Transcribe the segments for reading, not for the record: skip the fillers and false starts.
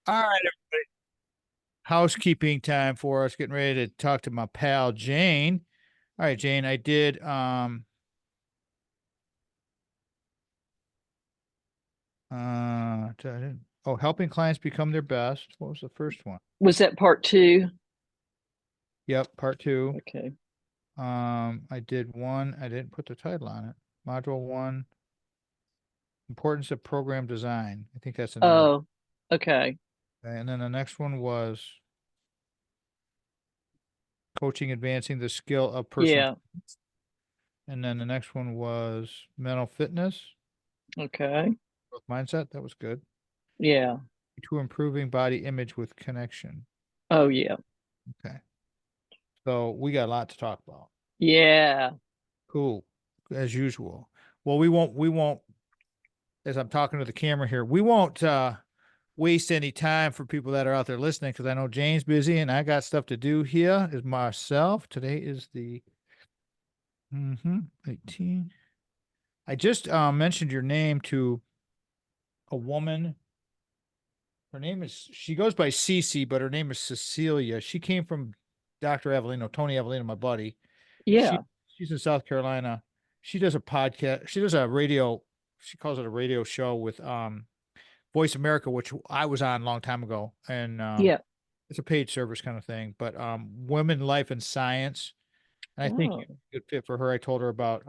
All right, housekeeping time for us. Getting ready to talk to my pal Jane. All right, Jane, I did helping clients become their best. What was the first one? Was that part two? Yep, part two. Okay. I did one. I didn't put the title on it. Module one, importance of program design. I think that's the name of it. Oh, okay. And then the next one was coaching, advancing the skill of personal. Yeah. And then the next one was mental fitness, Okay. growth mindset. That was good. Yeah. To improving body image with connection. Oh, yeah. Okay. So we got a lot to talk about. Yeah. Cool. As usual. Well, we won't, as I'm talking to the camera here, we won't waste any time for people that are out there listening because I know Jane's busy and I got stuff to do here is myself. Today is the 18. I just mentioned your name to a woman. Her name is, she goes by Cece, but her name is Cecilia. She came from Dr. Avellino, Tony Avellino, my buddy. She Yeah. she's in South Carolina. She does a podcast. She does a radio. She calls it a radio show with Voice America, which I was on a long time ago, and Yeah. it's a paid service kind of thing. But women, life, and science, and I think Oh, you're a good fit for her. I told her about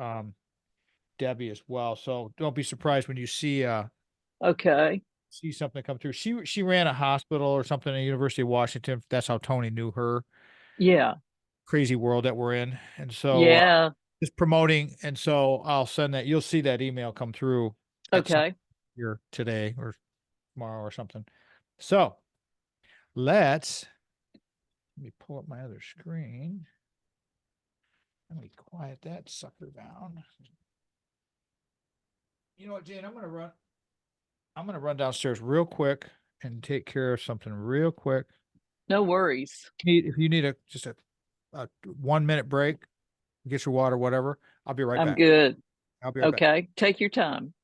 Debbie as well. So don't be surprised when you okay. see something come through. She ran a hospital or something at the University of Washington. That's how Tony knew her. Yeah. Crazy world that we're in, and so Yeah. just promoting. And so I'll send that. You'll see that email come through at some Okay. here today or tomorrow or something. So let's let me pull up my other screen. Let me quiet that sucker down. You know what, Jane? I'm gonna run downstairs real quick and take care of something real quick. No worries. If you need a 1 minute break, get your water, whatever. I'll be right I'm back. good. I'll be right back. Okay. Take your time.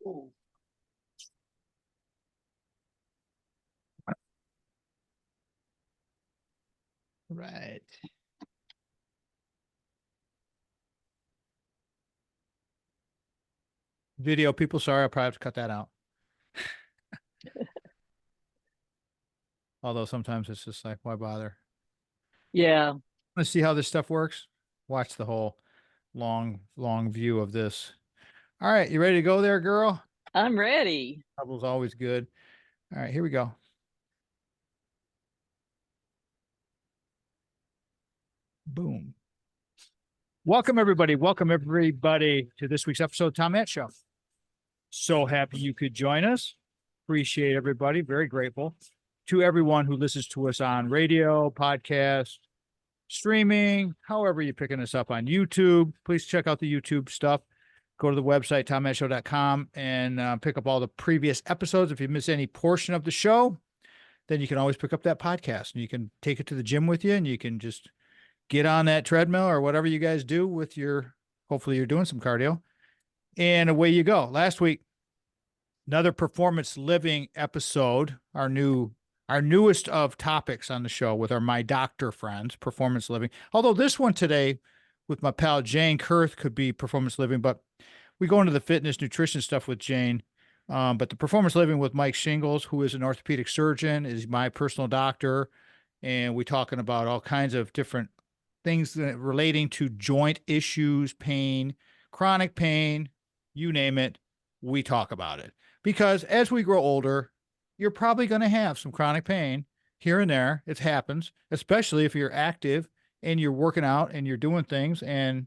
Ooh. Right. Video people, sorry, I'll probably have to cut that out. Although sometimes it's just like, why bother? Yeah. Let's see how this stuff works. Watch the whole long view of this. All right, you ready to go there, girl? I'm ready. Trouble's always good. All right, here we go. Boom. Welcome, everybody. Welcome, everybody, to this week's episode of Tom Matt Show. So happy you could join us. Appreciate everybody. Very grateful to everyone who listens to us on radio, podcast, streaming, however you're picking us up on YouTube. Please check out the YouTube stuff. Go to the website, tommattshow.com, and pick up all the previous episodes. If you miss any portion of the show, then you can always pick up that podcast and you can take it to the gym with you and you can just get on that treadmill or whatever you guys do with your Hopefully you're doing some cardio. And away you go. Last week, another performance living episode, our newest of topics on the show with our My Doctor friends, performance living. Although this one today with my pal Jane Curth could be performance living, but we go into the fitness nutrition stuff with Jane. But the performance living with Mike Shingles, who is an orthopedic surgeon, is my personal doctor. And we're talking about all kinds of different things relating to joint issues, pain, chronic pain, you name it, we talk about it. Because as we grow older, you're probably going to have some chronic pain here and there. It happens, especially if you're active and you're working out and you're doing things. And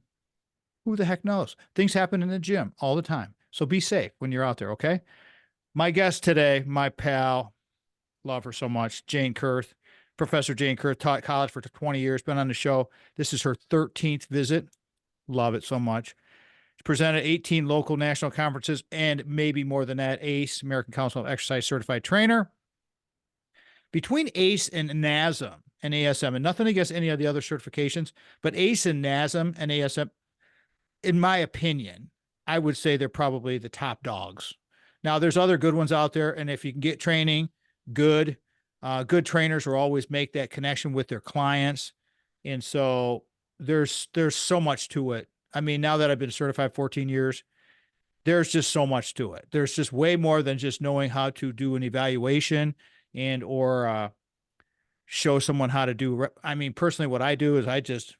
who the heck knows? Things happen in the gym all the time. So be safe when you're out there, okay? My guest today, my pal, love her so much, Jane Curth. Professor Jane Curth, taught college for 20 years, been on the show. This is her 13th visit. Love it so much. She's presented 18 local national conferences and maybe more than that. ACE, American Council of Exercise Certified Trainer. Between ACE and NASM and ASM, and nothing against any of the other certifications, but ACE and NASM and ASM, in my opinion, I would say they're probably the top dogs. Now, there's other good ones out there, and if you can get training, good. Good trainers will always make that connection with their clients. And so there's so much to it. I mean, now that I've been certified 14 years, there's just so much to it. There's just way more than just knowing how to do an evaluation and or show someone how to do. I mean, personally, what I do is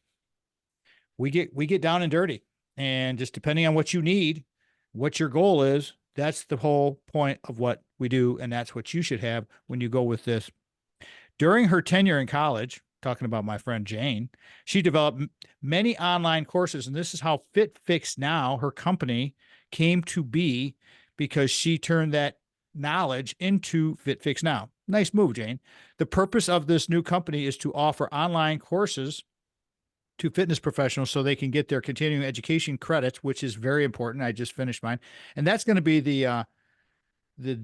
we get down and dirty, and just depending on what you need, what your goal is, that's the whole point of what we do. And that's what you should have when you go with this. During her tenure in college, talking about my friend Jane, she developed many online courses. And this is how Fit Fix Now, her company, came to be, because she turned that knowledge into Fit Fix Now. Nice move, Jane. The purpose of this new company is to offer online courses to fitness professionals so they can get their continuing education credits, which is very important. I just finished mine. And that's going to be the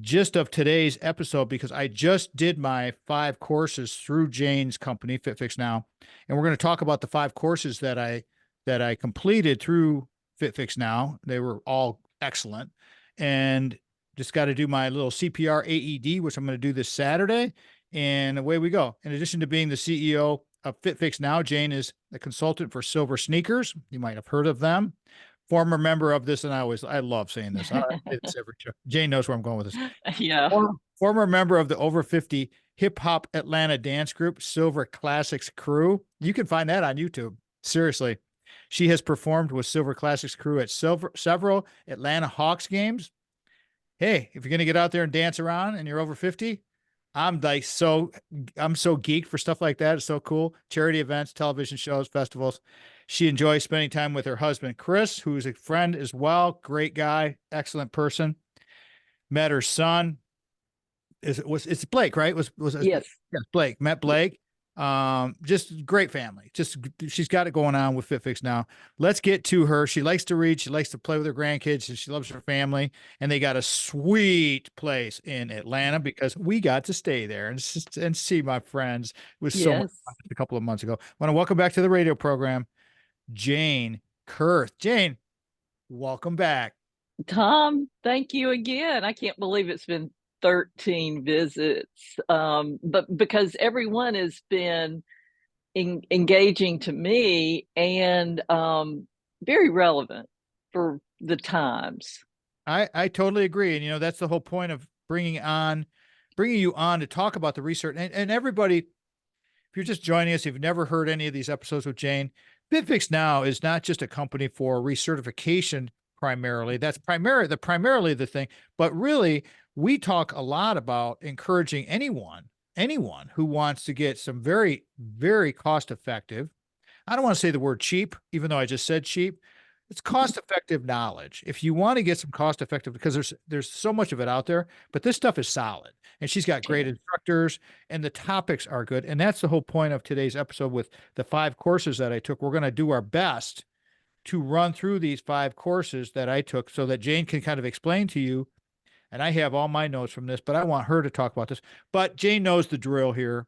gist of today's episode, because I just did my 5 courses through Jane's company, Fit Fix Now. And we're going to talk about the 5 courses that I completed through Fit Fix Now. They were all excellent. And just got to do my little CPR AED, which I'm going to do this Saturday. And away we go. In addition to being the CEO of Fit Fix Now, Jane is a consultant for Silver Sneakers. You might have heard of them. Former member of this, and I love saying this. I say this every show. Jane knows where I'm going with this. Yeah. Former member of the over 50 hip hop Atlanta dance group, Silver Classics Crew. You can find that on YouTube. Seriously. She has performed with Silver Classics Crew at several Atlanta Hawks games. Hey, if you're going to get out there and dance around and you're over 50, I'm so geeked for stuff like that. It's so cool. Charity events, television shows, festivals. She enjoys spending time with her husband, Chris, who's a friend as well. Great guy, excellent person. Met her son. It's Blake, right? Yes. Blake. Met Blake. Just great family. Just she's got it going on with Fit Fix Now. Let's get to her. She likes to read. She likes to play with her grandkids, and she loves her family. And they got a sweet place in Atlanta because we got to stay there and see my friends. It was so much fun a couple of months ago. I want to welcome back to the radio program, Jane Curth. Jane, welcome back. Tom, thank you again. I can't believe it's been 13 visits, but because everyone has been engaging to me and very relevant for the times. I totally agree. And, that's the whole point of bringing you on to talk about the research. And everybody, if you're just joining us, if you've never heard any of these episodes with Jane, FitFix Now is not just a company for recertification primarily. That's primarily the thing. But really, we talk a lot about encouraging anyone who wants to get some very, very cost-effective. I don't want to say the word cheap, even though I just said cheap. It's cost-effective knowledge. If you want to get some cost-effective, because there's so much of it out there, but this stuff is solid. And she's got great instructors, and the topics are good. And that's the whole point of today's episode with the 5 courses that I took. We're going to do our best to run through these 5 courses that I took so that Jane can kind of explain to you. And I have all my notes from this, but I want her to talk about this. But Jane knows the drill here.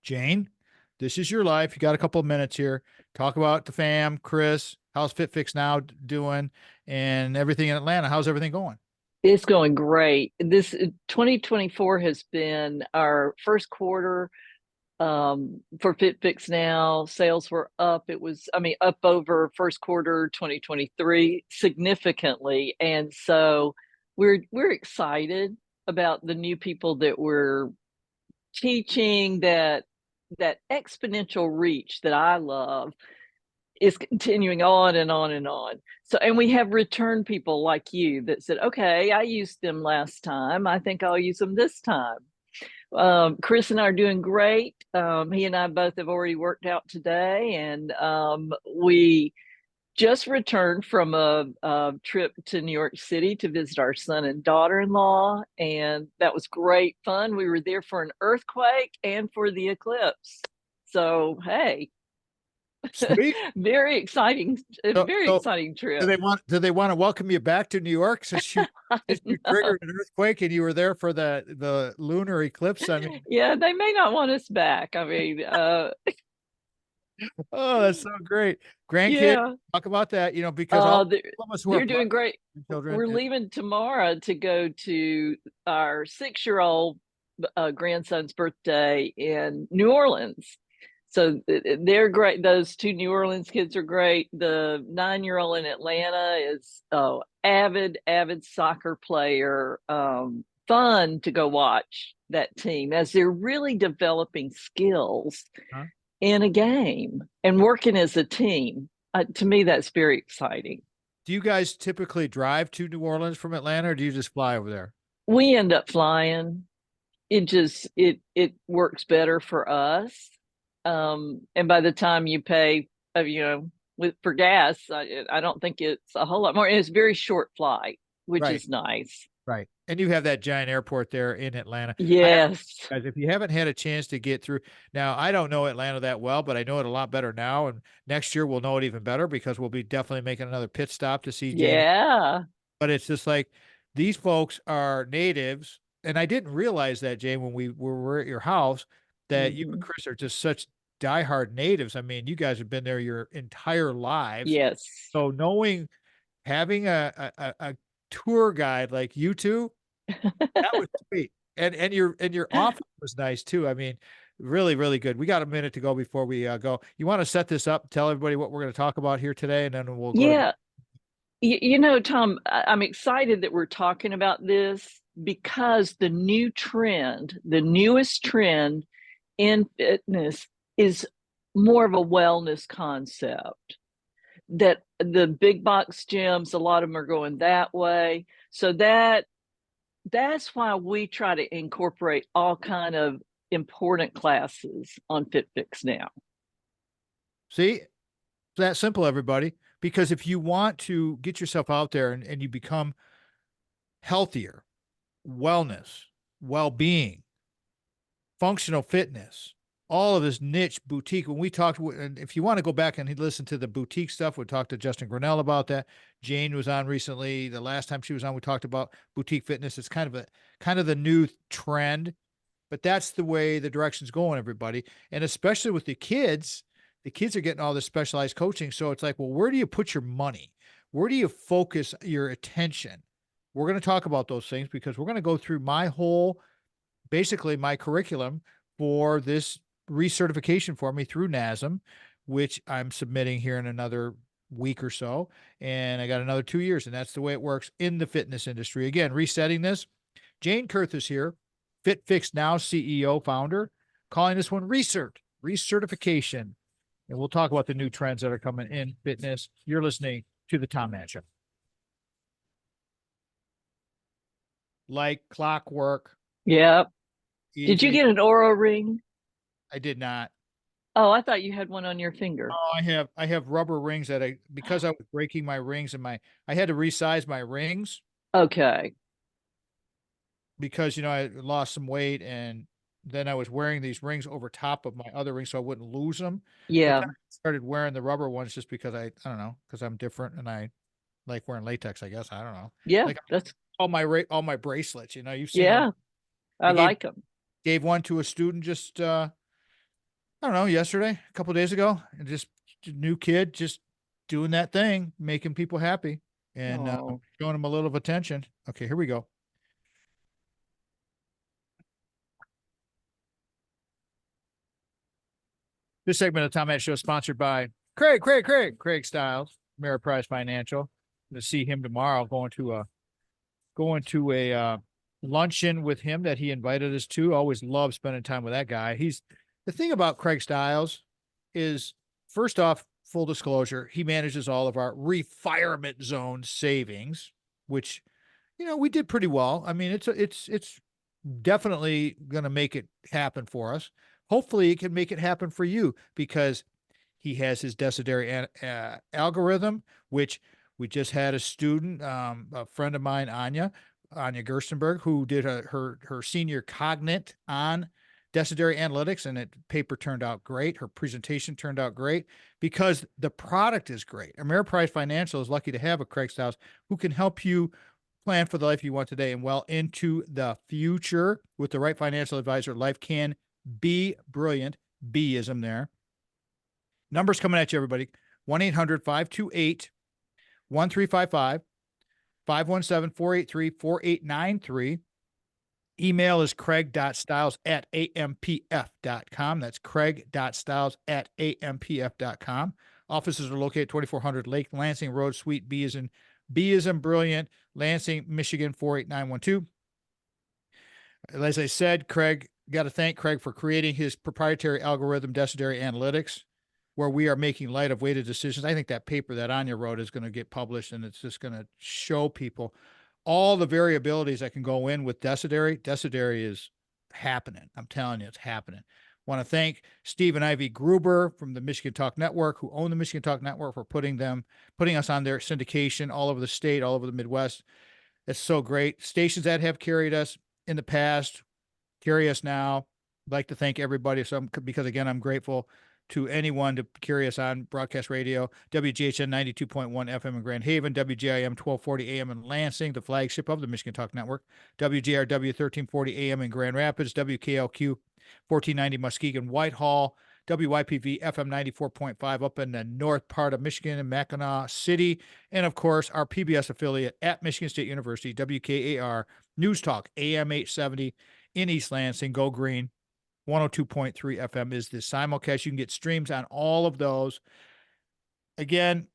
Jane, this is your life. You got a couple of minutes here. Talk about the fam, Chris. How's FitFix Now doing and everything in Atlanta? How's everything going? It's going great. This 2024 has been our first quarter for FitFix Now. Sales were up. It was, I mean, up over first quarter 2023 significantly. And so we're excited about the new people that we're teaching, that exponential reach that I love is continuing on and on and on. So, and we have return people like you that said, okay, I used them last time. I think I'll use them this time. Chris and I are doing great. He and I both have already worked out today, and we just returned from a trip to New York City to visit our son and daughter-in-law, and that was great fun. We were there for an earthquake and for the eclipse. So, hey, Sweet. very exciting, very So exciting trip. do they want to welcome you back to New York since you triggered an earthquake and you were there for the lunar eclipse? I mean, Yeah, they may not want us back. I mean, oh, that's so great. Grandkids, yeah. talk about that, because all They're, of us who are they're doing great. children. We're leaving tomorrow to go to our 6-year-old grandson's birthday in New Orleans. So they're great. Those two New Orleans kids are great. The 9-year-old in Atlanta is avid soccer player. Fun to go watch that team as they're really developing skills in a game and working as a team. To me, that's very exciting. Do you guys typically drive to New Orleans from Atlanta, or do you just fly over there? We end up flying. It works better for us. And by the time you pay, for gas, I don't think it's a whole lot more. And it's a very short flight, which Right. is nice. Right. And you have that giant airport there in Atlanta. Yes. Guys, if you haven't had a chance to get through, now I don't know Atlanta that well, but I know it a lot better now. And next year we'll know it even better because we'll be definitely making another pit stop to see Jane. Yeah. But it's just like these folks are natives. And I didn't realize that, Jane, when we were at your house, that you and Chris are just such diehard natives. I mean, you guys have been there your entire lives. Yes. So having a tour guide like you two, that was sweet. And your office was nice too. I mean, really, really good. We got a minute to go before we go. You want to set this up, tell everybody what we're going to talk about here today, and then we'll go Yeah. Tom, I'm excited that we're talking about this because the newest trend in fitness is more of a wellness concept. That the big box gyms, a lot of them are going that way. So that's why we try to incorporate all kind of important classes on FitFix Now. See, it's that simple, everybody. Because if you want to get yourself out there and you become healthier, wellness, well-being, functional fitness, all of this niche boutique. When we talked, and if you want to go back and listen to the boutique stuff, we talked to Justin Grinnell about that. Jane was on recently. The last time she was on, we talked about boutique fitness. It's kind of the new trend, but that's the way the direction's going, everybody. And especially with the kids are getting all this specialized coaching. So it's like, well, where do you put your money? Where do you focus your attention? We're going to talk about those things because we're going to go through basically my curriculum for this recertification for me through NASM, which I'm submitting here in another week or so. And I got another 2 years, and that's the way it works in the fitness industry. Again, resetting this. Jane Curth is here, FitFix Now CEO, founder, calling this one recertification. And we'll talk about the new trends that are coming in fitness. You're listening to the Tom Mann Show. Like clockwork. Yep. Easy. Did you get an Oura ring? I did not. Oh, I thought you had one on your finger. Oh, I have rubber rings because I was breaking my rings I had to resize my rings. Okay. Because, I lost some weight and then I was wearing these rings over top of my other rings so I wouldn't lose them. Yeah. But then I started wearing the rubber ones just because I don't know, because I'm different and I like wearing latex, I guess. I don't know. Yeah. Like that's all my bracelets, you've seen yeah. them. I like them. Gave one to a student just I don't know, yesterday, a couple of days ago, and just a new kid, just doing that thing, making people happy and Oh, showing them a little attention. Okay, here we go. This segment of the Tom Matt Show is sponsored by Craig Stiles, Ameriprise Financial. To see him tomorrow, going to a luncheon with him that he invited us to. Always love spending time with that guy. He's the thing about Craig Stiles is, first off, full disclosure, he manages all of our retirement zone savings, which we did pretty well. I mean, it's definitely going to make it happen for us. Hopefully, it can make it happen for you because he has his Desideri algorithm, which we just had a student, a friend of mine, Anya Gerstenberg, who did her senior cognate on Desideri analytics, and paper turned out great. Her presentation turned out great because the product is great. Ameriprise Financial is lucky to have a Craig Stiles who can help you plan for the life you want today and well into the future. With the right financial advisor, life can be brilliant. Be-ism there. Numbers coming at you, everybody. 1-800-528-1355, 517-483-4893. Email is craig.stiles@ampf.com. That's craig.stiles@ampf.com. Offices are located 2400 Lake Lansing Road, Suite B is in brilliant, Lansing, Michigan 48912. As I said, Craig, got to thank Craig for creating his proprietary algorithm, Desideri Analytics, where we are making light of weighted decisions. I think that paper that Anya wrote is going to get published, and it's just going to show people all the variabilities that can go in with Desideri. Desideri is happening. I'm telling you, it's happening. Want to thank Steve and Ivy Gruber from the Michigan Talk Network, who own the Michigan Talk Network, for putting us on their syndication all over the state, all over the Midwest. It's so great. Stations that have carried us in the past carry us now. I'd like to thank everybody because, again, I'm grateful to anyone to carry us on broadcast radio. WGHN 92.1 FM in Grand Haven, WGIM 1240 AM in Lansing, the flagship of the Michigan Talk Network, WGRW 1340 AM in Grand Rapids, WKLQ 1490 Muskegon Whitehall, WYPV FM 94.5 up in the north part of Michigan in Mackinac City, and of course our PBS affiliate at Michigan State University, WKAR News Talk AM 870 in East Lansing. Go Green. 102.3 FM is the simulcast. You can get streams on all of those. Again,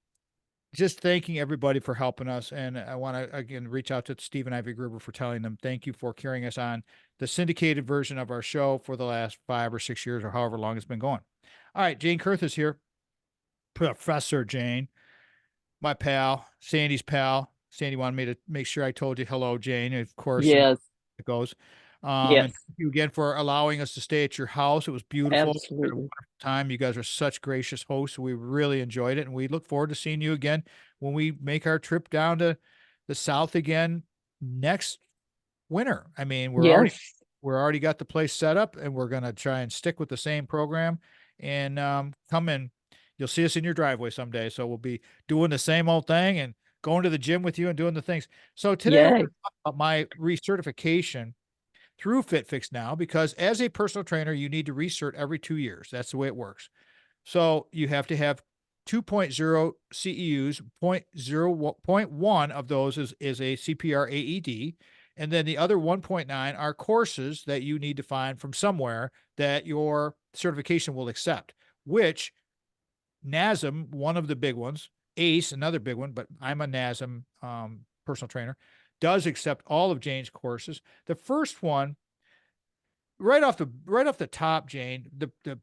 just thanking everybody for helping us. And I want to, again, reach out to Steve and Ivy Gruber for telling them thank you for carrying us on the syndicated version of our show for the last 5 or 6 years or however long it's been going. All right, Jane Curth is here. Professor Jane, my pal, Sandy's pal. Sandy wanted me to make sure I told you hello, Jane. Of course, yes, it goes. yes, And thank you again for allowing us to stay at your house. It was beautiful. We had a absolutely. wonderful time. You guys are such gracious hosts. We really enjoyed it. And we look forward to seeing you again when we make our trip down to the South again next winter. I mean, Yes, we're already got the place set up, and we're going to try and stick with the same program and come in. You'll see us in your driveway someday. So we'll be doing the same old thing and going to the gym with you and doing the things. So today we're yay. going to talk about my recertification through FitFix now, because as a personal trainer, you need to recert every 2 years. That's the way it works. So you have to have 2.0 CEUs, 0.1 of those is a CPR AED. And then the other 1.9 are courses that you need to find from somewhere that your certification will accept, which NASM, one of the big ones, ACE, another big one, but I'm a NASM personal trainer, does accept all of Jane's courses. The first one, right off the top, Jane, the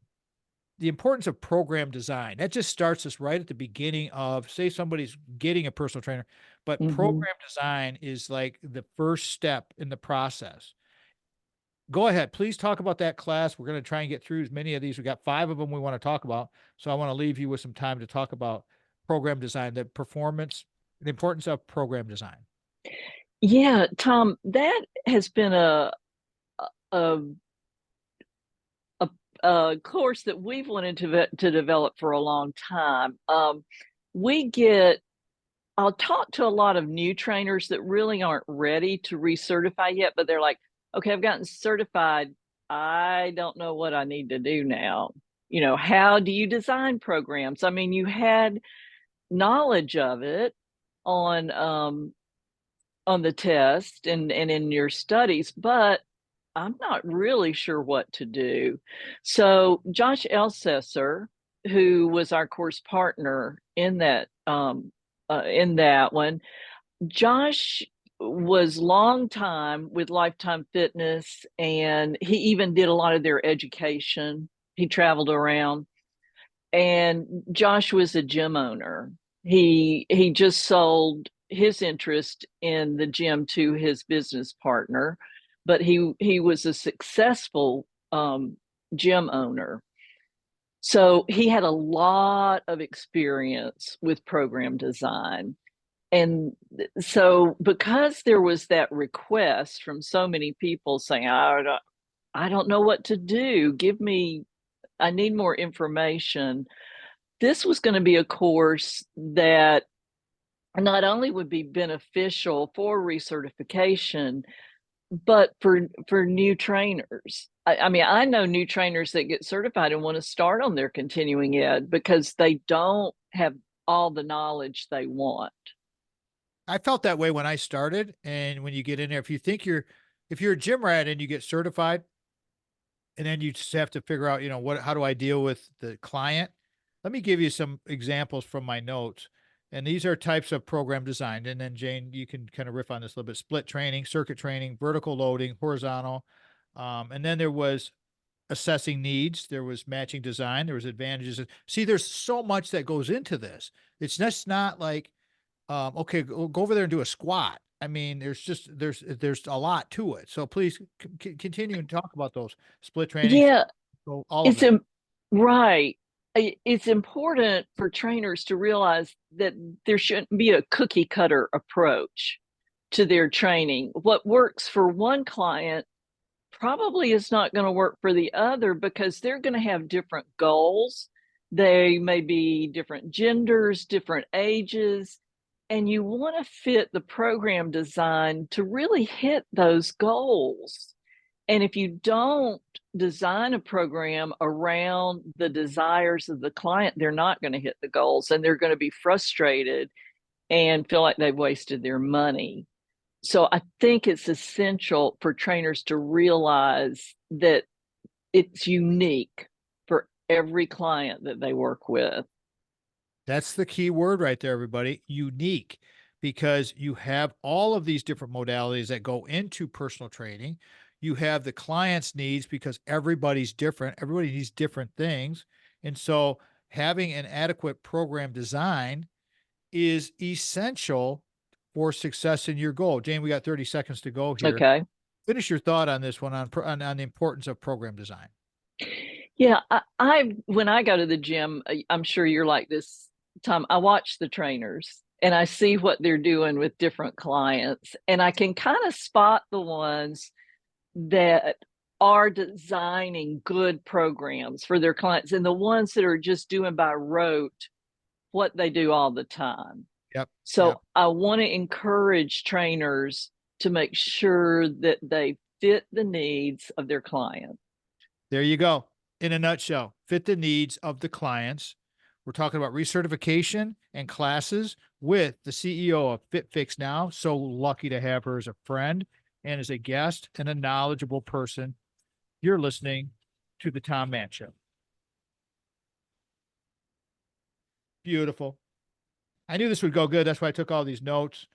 importance of program design. That just starts us right at the beginning of, say somebody's getting a personal trainer, but program design is like the first step in the process. Go ahead, please talk about that class. We're going to try and get through as many of these. We got 5 of them we want to talk about. So I want to leave you with some time to talk about program design, the importance of program design. Yeah, Tom, that has been a, a course that we've wanted to develop for a long time. I'll talk to a lot of new trainers that really aren't ready to recertify yet, but they're like, okay, I've gotten certified. I don't know what I need to do now. How do you design programs? I mean, you had knowledge of it on the test and in your studies, but I'm not really sure what to do. So Josh Elsesser, who was our course partner in that one, Josh was long time with Lifetime Fitness, and he even did a lot of their education. He traveled around, and Josh was a gym owner. He just sold his interest in the gym to his business partner, but he was a successful gym owner. So he had a lot of experience with program design. And so because there was that request from so many people saying, I don't know what to do. I need more information. This was going to be a course that not only would be beneficial for recertification, but for new trainers. I mean, I know new trainers that get certified and want to start on their continuing ed because they don't have all the knowledge they want. I felt that way when I started. And when you get in there, if you're a gym rat and you get certified, and then you just have to figure out, how do I deal with the client? Let me give you some examples from my notes. And these are types of program design. And then Jane, you can kind of riff on this a little bit: split training, circuit training, vertical loading, horizontal. And then there was assessing needs. There was matching design. There was advantages. See, there's so much that goes into this. It's just not like, okay, go over there and do a squat. I mean, there's a lot to it. So please continue and talk about those split training, Yeah, all of it's that. right. It's important for trainers to realize that there shouldn't be a cookie cutter approach to their training. What works for one client probably is not going to work for the other because they're going to have different goals. They may be different genders, different ages, and you want to fit the program design to really hit those goals. And if you don't design a program around the desires of the client, they're not going to hit the goals and they're going to be frustrated and feel like they've wasted their money. So I think it's essential for trainers to realize that it's unique for every client that they work with. That's the key word right there, everybody. Unique, because you have all of these different modalities that go into personal training. You have the client's needs because everybody's different. Everybody needs different things. And so having an adequate program design is essential for success in your goal. Jane, we got 30 seconds to go here. Okay. Finish your thought on this one on the importance of program design. Yeah, I when I go to the gym, I'm sure you're like this, Tom. I watch the trainers and I see what they're doing with different clients, and I can kind of spot the ones that are designing good programs for their clients and the ones that are just doing by rote what they do all the time. Yep. So Yep. I want to encourage trainers to make sure that they fit the needs of their client. There you go. In a nutshell, fit the needs of the clients. We're talking about recertification and classes with the CEO of FitFix Now. So lucky to have her as a friend and as a guest and a knowledgeable person. You're listening to the Tom Mann Show. Beautiful. I knew this would go good. That's why I took all these notes.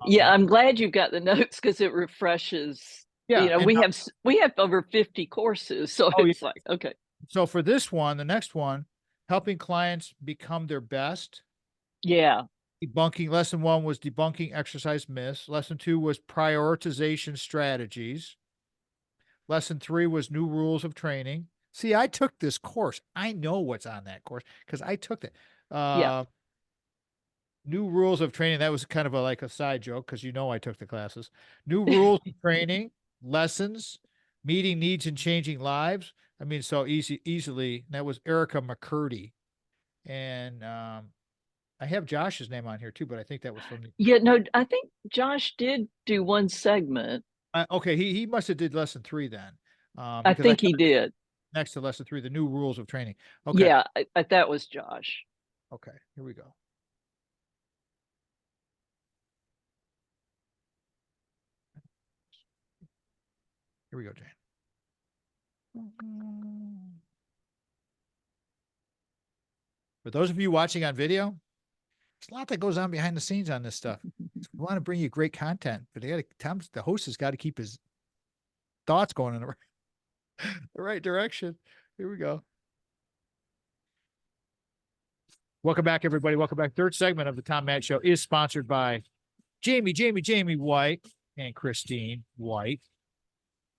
Yeah, I'm glad you've got the notes because it refreshes. Yeah. And We have over 50 courses, so oh, yeah. it's like, okay. So for this one, the next one, helping clients become their best. Yeah. Debunking. Lesson 1 was debunking exercise myths. Lesson 2 was prioritization strategies. Lesson 3 was new rules of training. See, I took this course. I know what's on that course because I took it. Yeah. New rules of training. That was kind of like a side joke because I took the classes. New rules of training, lessons, meeting needs and changing lives. I mean, so easily. That was Erica McCurdy. And I have Josh's name on here too, but I think that was from the. Yeah, no, I think Josh did do one segment. Okay, he must have did lesson 3 then, I because I think got he did. next to lesson 3 the new rules of training. Okay, Yeah, that was Josh. okay, here we go. Here we go, Jane. For those of you watching on video, there's a lot that goes on behind the scenes on this stuff. We want to bring you great content, but the host has got to keep his thoughts going in the right direction. Here we go. Welcome back, everybody. Welcome back. Third segment of the Tom Matt Show is sponsored by Jamie White and Christine White.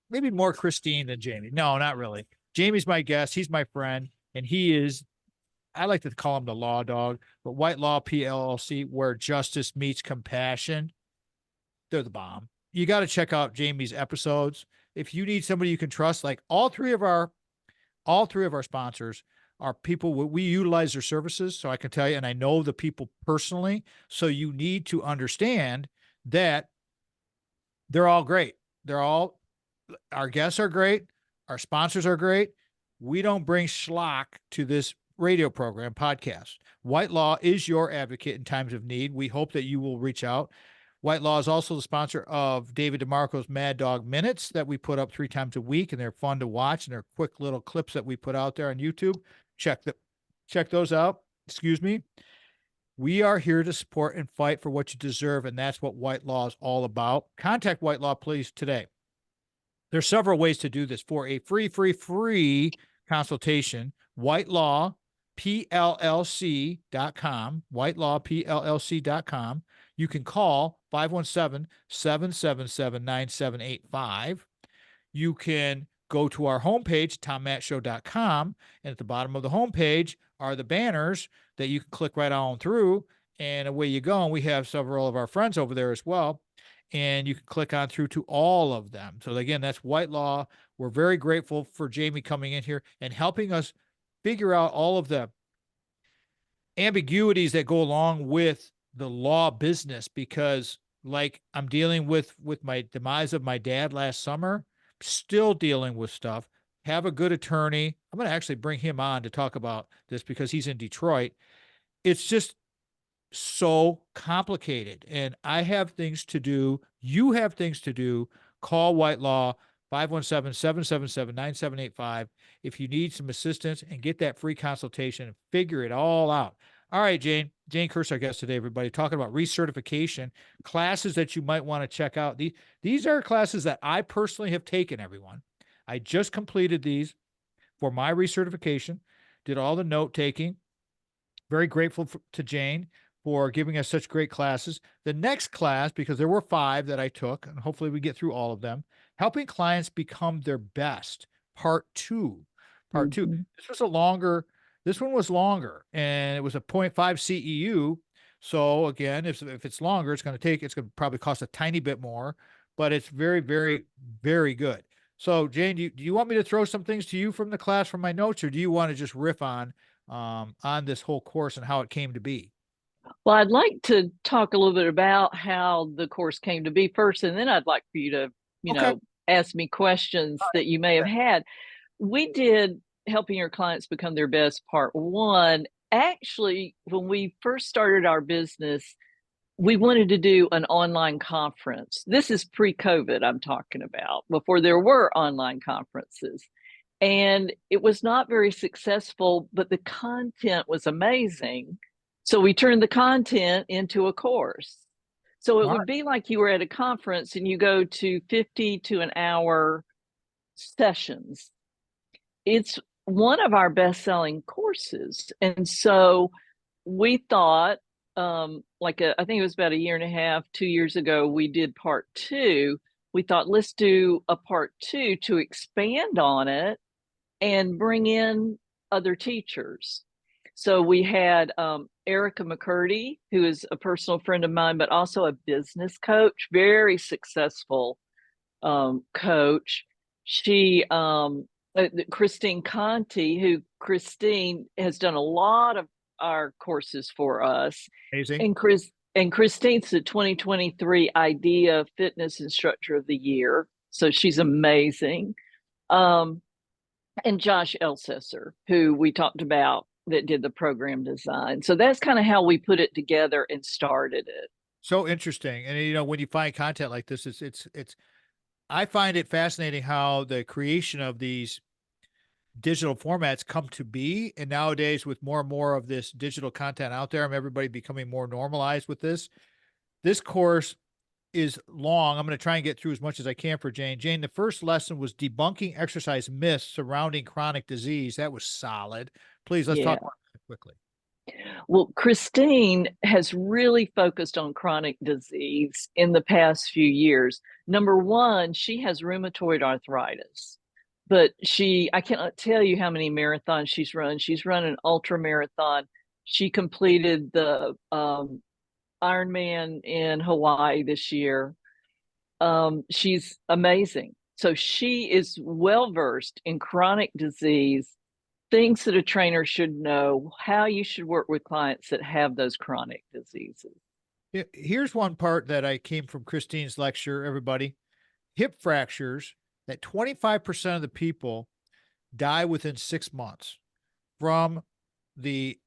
Maybe more Christine than Jamie. No, not really. Jamie's my guest. He's my friend, and he is, I like to call him the law dog, but White Law PLLC, where justice meets compassion. They're the bomb. You got to check out Jamie's episodes. If you need somebody you can trust, like all three of our sponsors are people, we utilize their services. So I can tell you, and I know the people personally. So you need to understand that they're all great. Our guests are great. Our sponsors are great. We don't bring schlock to this radio program podcast. White Law is your advocate in times of need. We hope that you will reach out. White Law is also the sponsor of David DeMarco's Mad Dog Minutes that we put up 3 times a week, and they're fun to watch, and they're quick little clips that we put out there on YouTube. Check those out. Excuse me. We are here to support and fight for what you deserve, and that's what White Law is all about. Contact White Law, please, today. There's several ways to do this for a free consultation. WhiteLawPLLC.com, WhiteLawPLLC.com. You can call 517-777-9785. You can go to our homepage, TomMattShow.com, and at the bottom of the homepage are the banners that you can click right on through, and away you go. And we have several of our friends over there as well, and you can click on through to all of them. So again, that's White Law. We're very grateful for Jamie coming in here and helping us figure out all of the ambiguities that go along with the law business, because like I'm dealing with my demise of my dad last summer, still dealing with stuff. Have a good attorney. I'm going to actually bring him on to talk about this because he's in Detroit. It's just so complicated, and I have things to do. You have things to do. Call White Law, 517-777-9785 if you need some assistance, and get that free consultation and figure it all out. All right, Jane Curth, our guest today, everybody, talking about recertification, classes that you might want to check out. These are classes that I personally have taken, everyone. I just completed these for my recertification, did all the note taking. Very grateful to Jane for giving us such great classes. The next class, because there were 5 that I took, and hopefully we get through all of them, helping clients become their best, part 2. This one was longer, and it was a 0.5 CEU. So again, if it's longer, it's going to probably cost a tiny bit more, but it's very, very, very good. So Jane, do you want me to throw some things to you from the class from my notes, or do you want to just riff on this whole course and how it came to be? Well, I'd like to talk a little bit about how the course came to be first, and then I'd like for you to, ask me questions that you may have had. We did Helping Your Clients Become Their Best, part 1. Actually, when we first started our business, we wanted to do an online conference. This is pre-COVID I'm talking about, before there were online conferences. And it was not very successful, but the content was amazing. So we turned the content into a course. So it would be like you were at a conference and you go to 50 to an hour sessions. It's one of our best-selling courses. And so we thought, I think it was about 1.5 years, 2 years ago, we did part 2. We thought, let's do a part 2 to expand on it and bring in other teachers. So we had Erica McCurdy, who is a personal friend of mine, but also a business coach, very successful coach. She, Christine Conti, Christine has done a lot of our courses for us. Amazing. And Christine's the 2023 IDEA Fitness Instructor of the Year. So she's amazing. And Josh Elsesser, who we talked about, that did the program design. So that's kind of how we put it together and started it. So interesting. And when you find content like this, it's I find it fascinating how the creation of these digital formats come to be. And nowadays, with more and more of this digital content out there, and everybody becoming more normalized with this. This course is long. I'm going to try and get through as much as I can for Jane. Jane, the first lesson was debunking exercise myths surrounding chronic disease. That was solid. Please, let's Yeah. talk about that quickly. Well, Christine has really focused on chronic disease in the past few years. Number one, she has rheumatoid arthritis, but I cannot tell you how many marathons she's run. She's run an ultra marathon. She completed the Ironman in Hawaii this year. She's amazing. So she is well versed in chronic disease, things that a trainer should know, how you should work with clients that have those chronic diseases. Here's one part that I came from Christine's lecture, everybody. Hip fractures, that 25% of the people die within 6 months from the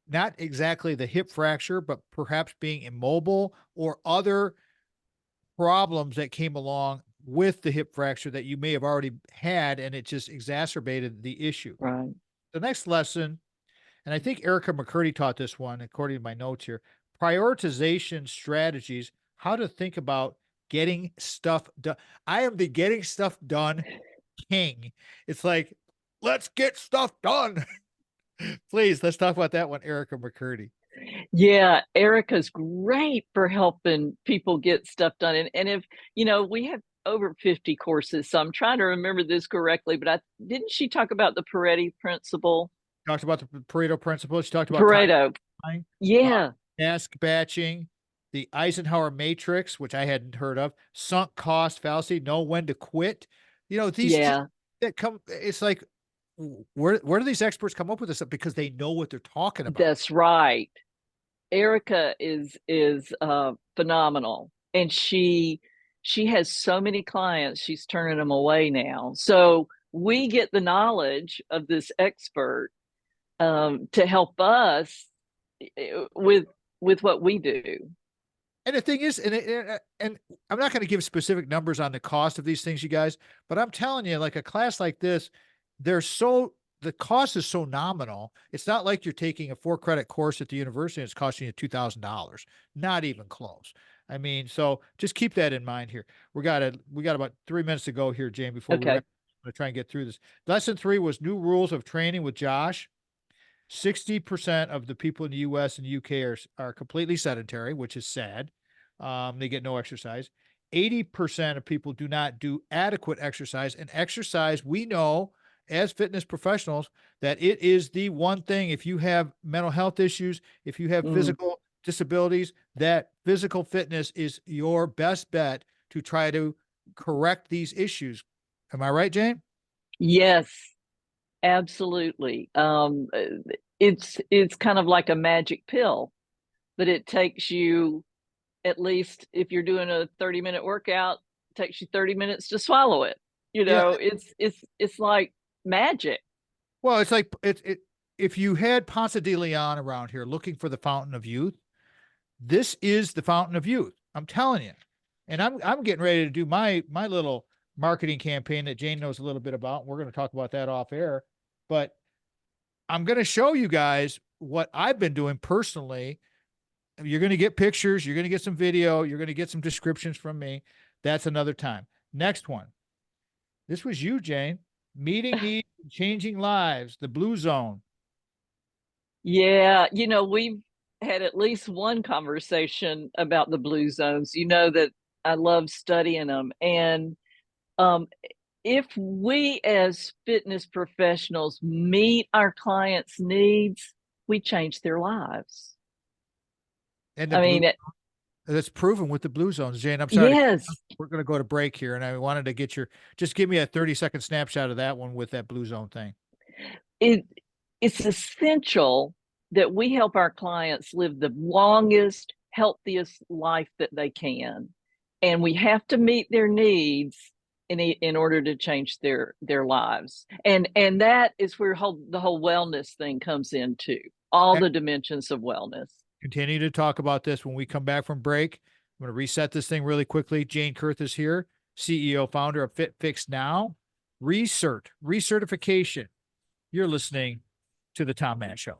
not exactly the hip fracture, but perhaps being immobile or other problems that came along with the hip fracture that you may have already had, and it just exacerbated the issue. Right. The next lesson, and I think Erica McCurdy taught this one, according to my notes here, prioritization strategies, how to think about getting stuff done. I am the getting stuff done king. It's like, let's get stuff done. Please, let's talk about that one, Erica McCurdy. Yeah, Erica's great for helping people get stuff done. And if, we have over 50 courses, so I'm trying to remember this correctly, but didn't she talk about the Pareto principle? Talked about the Pareto principle. She talked about Pareto. time, Yeah, task batching, the Eisenhower matrix, which I hadn't heard of, sunk cost fallacy, know when to quit. These yeah, that come, it's like, where do these experts come up with this stuff? Because they know what they're talking about. that's right. Erica is phenomenal, and she has so many clients. She's turning them away now. So we get the knowledge of this expert to help us with what we do. And the thing is, and I'm not going to give specific numbers on the cost of these things, you guys, but I'm telling you, like a class like this, the cost is so nominal. It's not like you're taking a 4-credit course at the university and it's costing you $2,000. Not even close. I mean, so just keep that in mind here. We got about 3 minutes to go here, Jane, before we Okay. wrap. I'm going to try and get through this. Lesson 3 was new rules of training with Josh. 60% of the people in the US and UK are completely sedentary, which is sad. They get no exercise. 80% of people do not do adequate exercise. And exercise, we know as fitness professionals that it is the one thing. If you have mental health issues, if you have physical disabilities, that physical fitness is your best bet to try to correct these issues. Am I right, Jane? Yes, absolutely. It's kind of like a magic pill, but it takes you, at least if you're doing a 30-minute workout, it takes you 30 minutes to swallow it. Yeah. It's like magic. Well, it's like if you had Ponce de Leon around here looking for the fountain of youth, this is the fountain of youth. I'm telling you. And I'm getting ready to do my little marketing campaign that Jane knows a little bit about. We're going to talk about that off air, but I'm going to show you guys what I've been doing personally. You're going to get pictures, you're going to get some video, you're going to get some descriptions from me. That's another time. Next one. This was you, Jane. Meeting needs, changing lives, the blue zone. Yeah, we've had at least one conversation about the blue zones. You know that I love studying them. And um, if we as fitness professionals meet our clients' needs, we change their lives. And I mean, that's proven with the blue zones, Jane. I'm sorry. yes, We're going to go to break here. And I wanted to get just give me a 30-second snapshot of that one with that blue zone thing. it it's essential that we help our clients live the longest, healthiest life that they can. And we have to meet their needs in order to change their lives. And that is where the whole wellness thing comes into all the dimensions of wellness. Continue to talk about this when we come back from break. I'm going to reset this thing really quickly. Jane Curth is here. CEO, founder of Fit Fix Now, recertification. You're listening to the Tom Mann Show.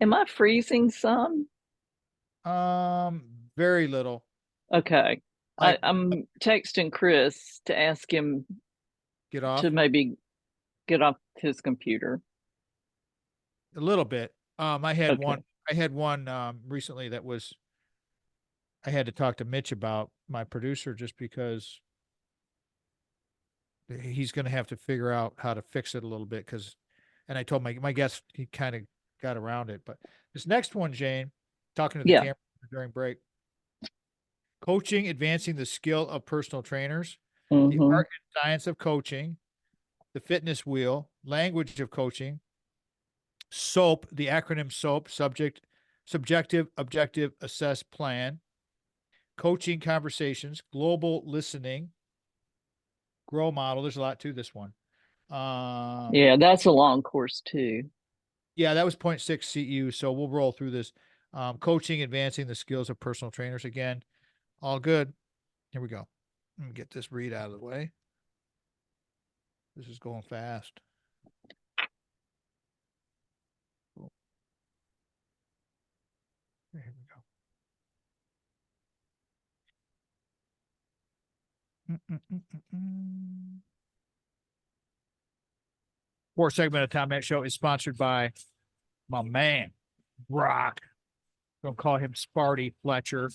Am I freezing some? Very little. Okay. Like, I'm texting Chris to ask him get off to maybe get off his computer. a little bit. I had Okay. one recently that was I had to talk to Mitch about, my producer, just because he's going to have to figure out how to fix it a little bit. And I told my guest, he kind of got around it. But this next one, Jane, talking to the Yeah. camera during break, coaching, advancing the skill of personal trainers, the Mm-hmm. art and science of coaching, the fitness wheel, language of coaching, SOAP, the acronym SOAP, subjective, objective, assess, plan, coaching conversations, global listening, grow model. There's a lot to this one. Yeah, that's a long course too. Yeah, that was 0.6 CU. So we'll roll through this. Coaching, advancing the skills of personal trainers. Again, all good. Here we go. Let me get this read out of the way. This is going fast. Here we go. Fourth segment of Tom Matt Show is sponsored by my man, Brock. Don't call him Sparty Fletcher.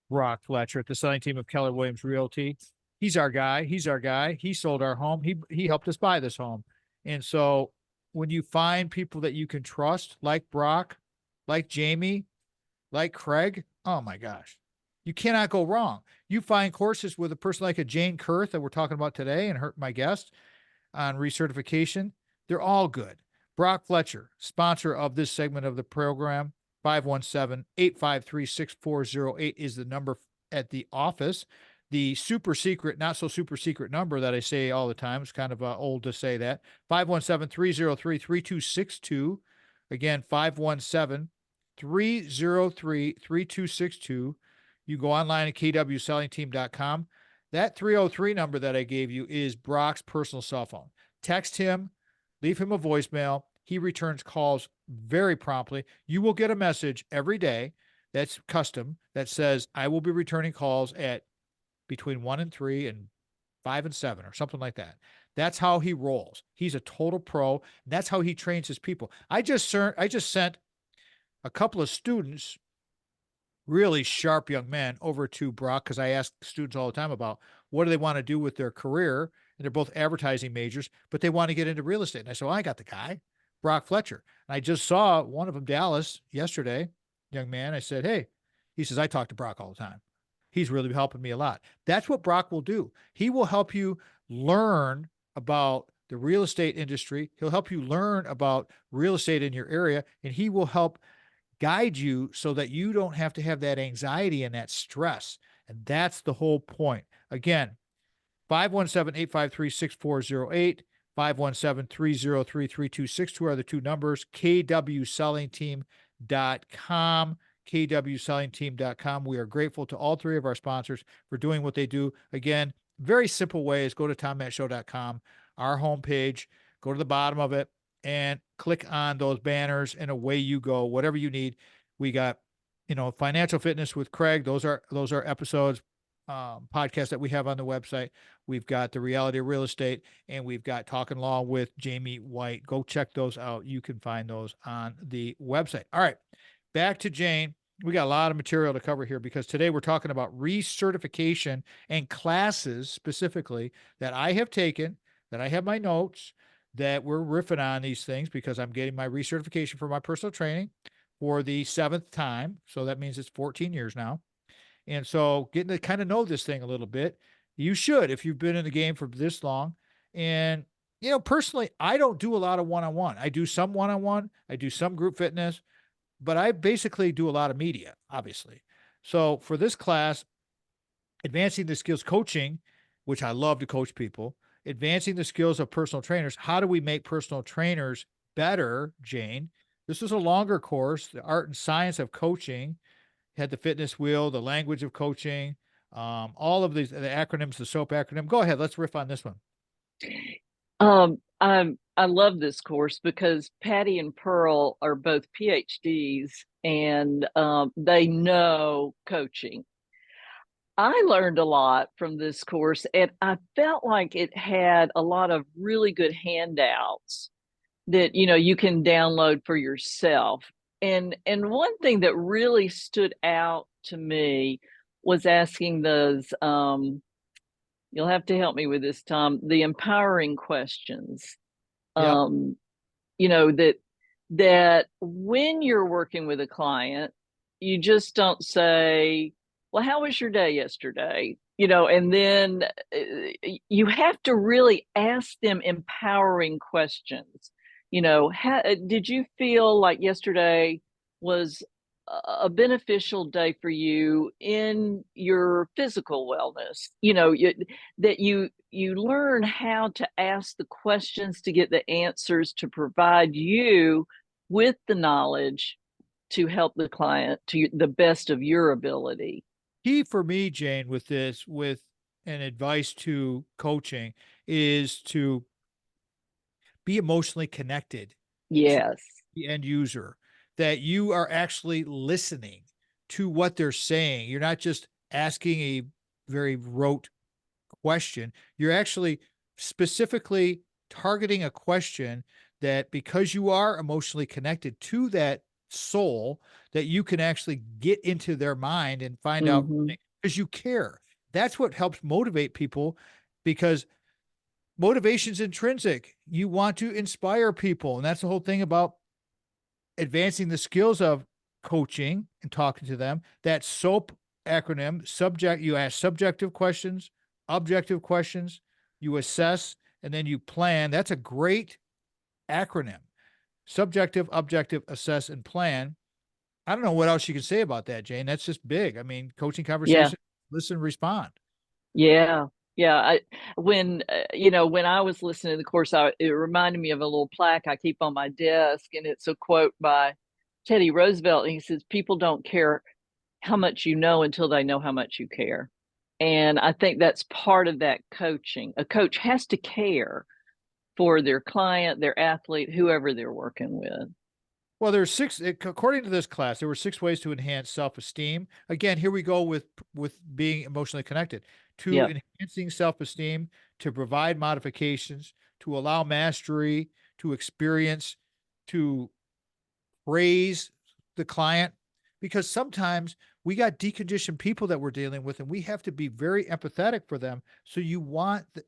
Brock Fletcher at the selling team of Keller Williams Realty. He's our guy. He's our guy. He sold our home. He helped us buy this home. And so when you find people that you can trust, like Brock, like Jamie, like Craig, oh my gosh, you cannot go wrong. You find courses with a person like a Jane Curth that we're talking about today, and my guest on recertification. They're all good. Brock Fletcher, sponsor of this segment of the program. 517-853-6408 is the number at the office. The super secret, not so super secret number that I say all the time. It's kind of old to say that. 517-303-3262. Again, 517-303-3262. You go online at kwsellingteam.com. That 303 number that I gave you is Brock's personal cell phone. Text him, leave him a voicemail. He returns calls very promptly. You will get a message every day that's custom that says, I will be returning calls at between 1 and 3 and 5 and 7 or something like that. That's how he rolls. He's a total pro. And that's how he trains his people. I just sent a couple of students, really sharp young men, over to Brock, because I ask students all the time about what do they want to do with their career. And they're both advertising majors, but they want to get into real estate. And I said, well, I got the guy, Brock Fletcher. And I just saw one of them, Dallas, yesterday, young man. I said, hey, he says, I talk to Brock all the time. He's really helping me a lot. That's what Brock will do. He will help you learn about the real estate industry. He'll help you learn about real estate in your area, and he will help guide you so that you don't have to have that anxiety and that stress. And that's the whole point. Again, 517-853-6408, 517-303-3262 are the two numbers. kwsellingteam.com, kwsellingteam.com. We are grateful to all three of our sponsors for doing what they do. Again, very simple ways. Go to tommattshow.com, our homepage, go to the bottom of it, and click on those banners, and away you go. Whatever you need. We got, financial fitness with Craig. Those are episodes, podcasts that we have on the website. We've got the reality of real estate, and we've got Talking Law with Jamie White. Go check those out. You can find those on the website. All right, back to Jane. We got a lot of material to cover here because today we're talking about recertification and classes specifically that I have taken, that I have my notes, that we're riffing on these things because I'm getting my recertification for my personal training for the 7th time. So that means it's 14 years now. And so getting to kind of know this thing a little bit, you should, if you've been in the game for this long. And, personally, I don't do a lot of one-on-one. I do some one-on-one. I do some group fitness, but I basically do a lot of media, obviously. So for this class, advancing the skills coaching, which I love to coach people, advancing the skills of personal trainers. How do we make personal trainers better, Jane? This is a longer course, the art and science of coaching. had the fitness wheel, the language of coaching, all of these, the acronyms, the SOAP acronym. Go ahead. Let's riff on this one. I love this course because Patty and Pearl are both PhDs, and they know coaching. I learned a lot from this course, and I felt like it had a lot of really good handouts that you can download for yourself. And one thing that really stood out to me was asking those you'll have to help me with this, Tom, the empowering questions. Yep. That when you're working with a client, you just don't say, well, how was your day yesterday? And then you have to really ask them empowering questions. Did you feel like yesterday was a beneficial day for you in your physical wellness? That you learn how to ask the questions to get the answers to provide you with the knowledge to help the client to the best of your ability. Key for me, Jane, with this, with an advice to coaching, is to be emotionally connected to Yes. the end user, that you are actually listening to what they're saying. You're not just asking a very rote question. You're actually specifically targeting a question that, because you are emotionally connected to that soul, that you can actually get into their mind and find out, Mm-hmm. because you care. That's what helps motivate people, because motivation's intrinsic. You want to inspire people. And that's the whole thing about advancing the skills of coaching and talking to them. That SOAP acronym, you ask subjective questions, objective questions, you assess, and then you plan. That's a great acronym. Subjective, objective, assess, and plan. I don't know what else you can say about that, Jane. That's just big. I mean, coaching Yeah. conversation, listen, respond. Yeah. Yeah. When I was listening to the course, it reminded me of a little plaque I keep on my desk, and it's a quote by Teddy Roosevelt. And he says, people don't care how much you know until they know how much you care. And I think that's part of that coaching. A coach has to care for their client, their athlete, whoever they're working with. Well, there's six, according to this class, there were 6 ways to enhance self-esteem. Again, here we go with being emotionally connected to Yeah. enhancing self-esteem, to provide modifications, to allow mastery, to experience, to praise the client, because sometimes we got deconditioned people that we're dealing with, and we have to be very empathetic for them. So you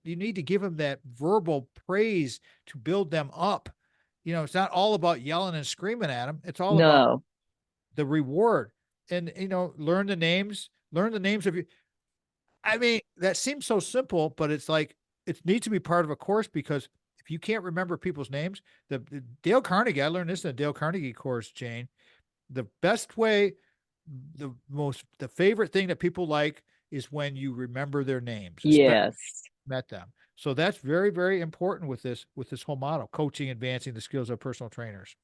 need to give them that verbal praise to build them up. It's not all about yelling and screaming at them. It's all about No. the reward. And learn the names of you. I mean, that seems so simple, but it's like, it needs to be part of a course, because if you can't remember people's names, the Dale Carnegie, I learned this in the Dale Carnegie course, Jane. The best way, the favorite thing that people like is when you remember their names, especially Yes. met them. So that's very, very important with this whole model, coaching, advancing the skills of personal trainers.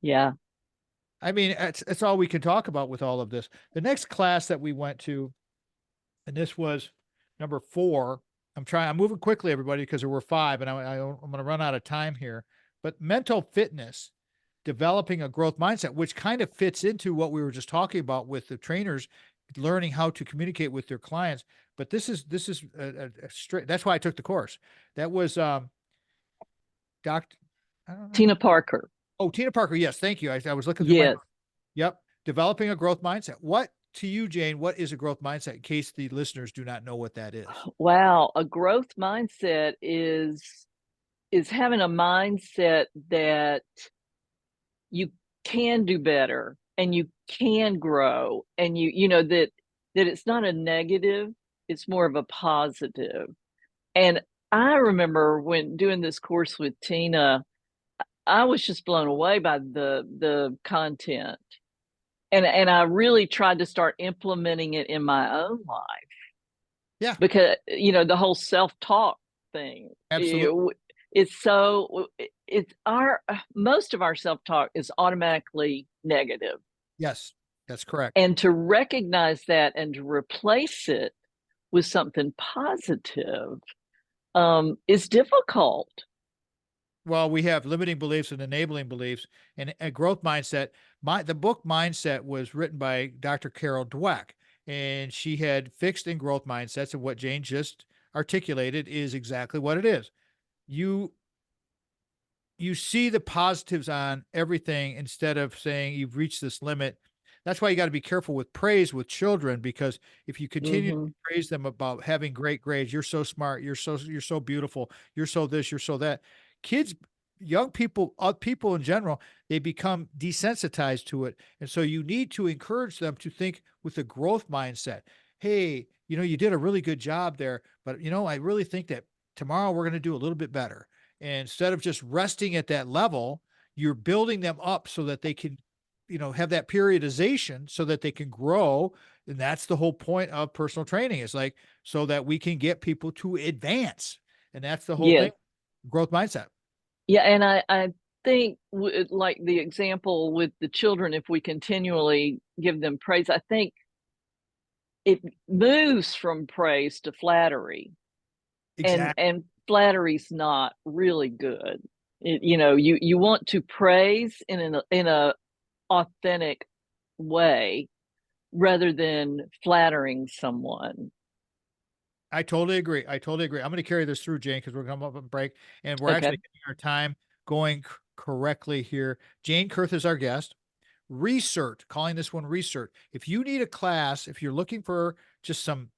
Yeah. I mean, that's all we can talk about with all of this. The next class that we went to, and this was number 4. I'm moving quickly, everybody, because there were 5, and I'm going to run out of time here. But mental fitness, developing a growth mindset, which kind of fits into what we were just talking about with the trainers learning how to communicate with their clients. But this is a straight. That's why I took the course. That was Dr. I don't know. Tina Parker. Oh, Tina Parker. Yes, thank you. I was looking through my. Yes. Yep, developing a growth mindset. What to you, Jane? What is a growth mindset? In case the listeners do not know what that is. Wow. A growth mindset is having a mindset that you can do better and you can grow, and that it's not a negative, it's more of a positive. And I remember when doing this course with Tina, I was just blown away by the content, and I really tried to start implementing it in my own life, Yeah, because the whole self-talk thing, absolutely. it's so it's our most of our self-talk is automatically negative. Yes. That's correct. And to recognize that and to replace it with something positive is difficult. Well, we have limiting beliefs and enabling beliefs and a growth mindset. The book Mindset was written by Dr. Carol Dweck, and she had fixed and growth mindsets. And what Jane just articulated is exactly what it is. You you see the positives on everything instead of saying you've reached this limit. That's why you got to be careful with praise with children, because if you continue to Mm-hmm. praise them about having great grades, you're so smart, you're so beautiful, you're so this, you're so that. Kids, young people, people in general, they become desensitized to it. And so you need to encourage them to think with a growth mindset. Hey, you did a really good job there, but I really think that tomorrow we're going to do a little bit better. And instead of just resting at that level, you're building them up so that they can, have that periodization so that they can grow. And that's the whole point of personal training, is like, so that we can get people to advance. And that's the whole Yes. thing, growth mindset. Yeah. And I think, like the example with the children, if we continually give them praise, I think it moves from praise to flattery. Exactly. And flattery's not really good. You want to praise in a authentic way rather than flattering someone. I totally agree. I totally agree. I'm going to carry this through, Jane, because we're going to come up on break, and we're Okay. actually getting our time going correctly here. Jane Curth is our guest. Recert, calling this one Recert. If you need a class, if you're looking for just some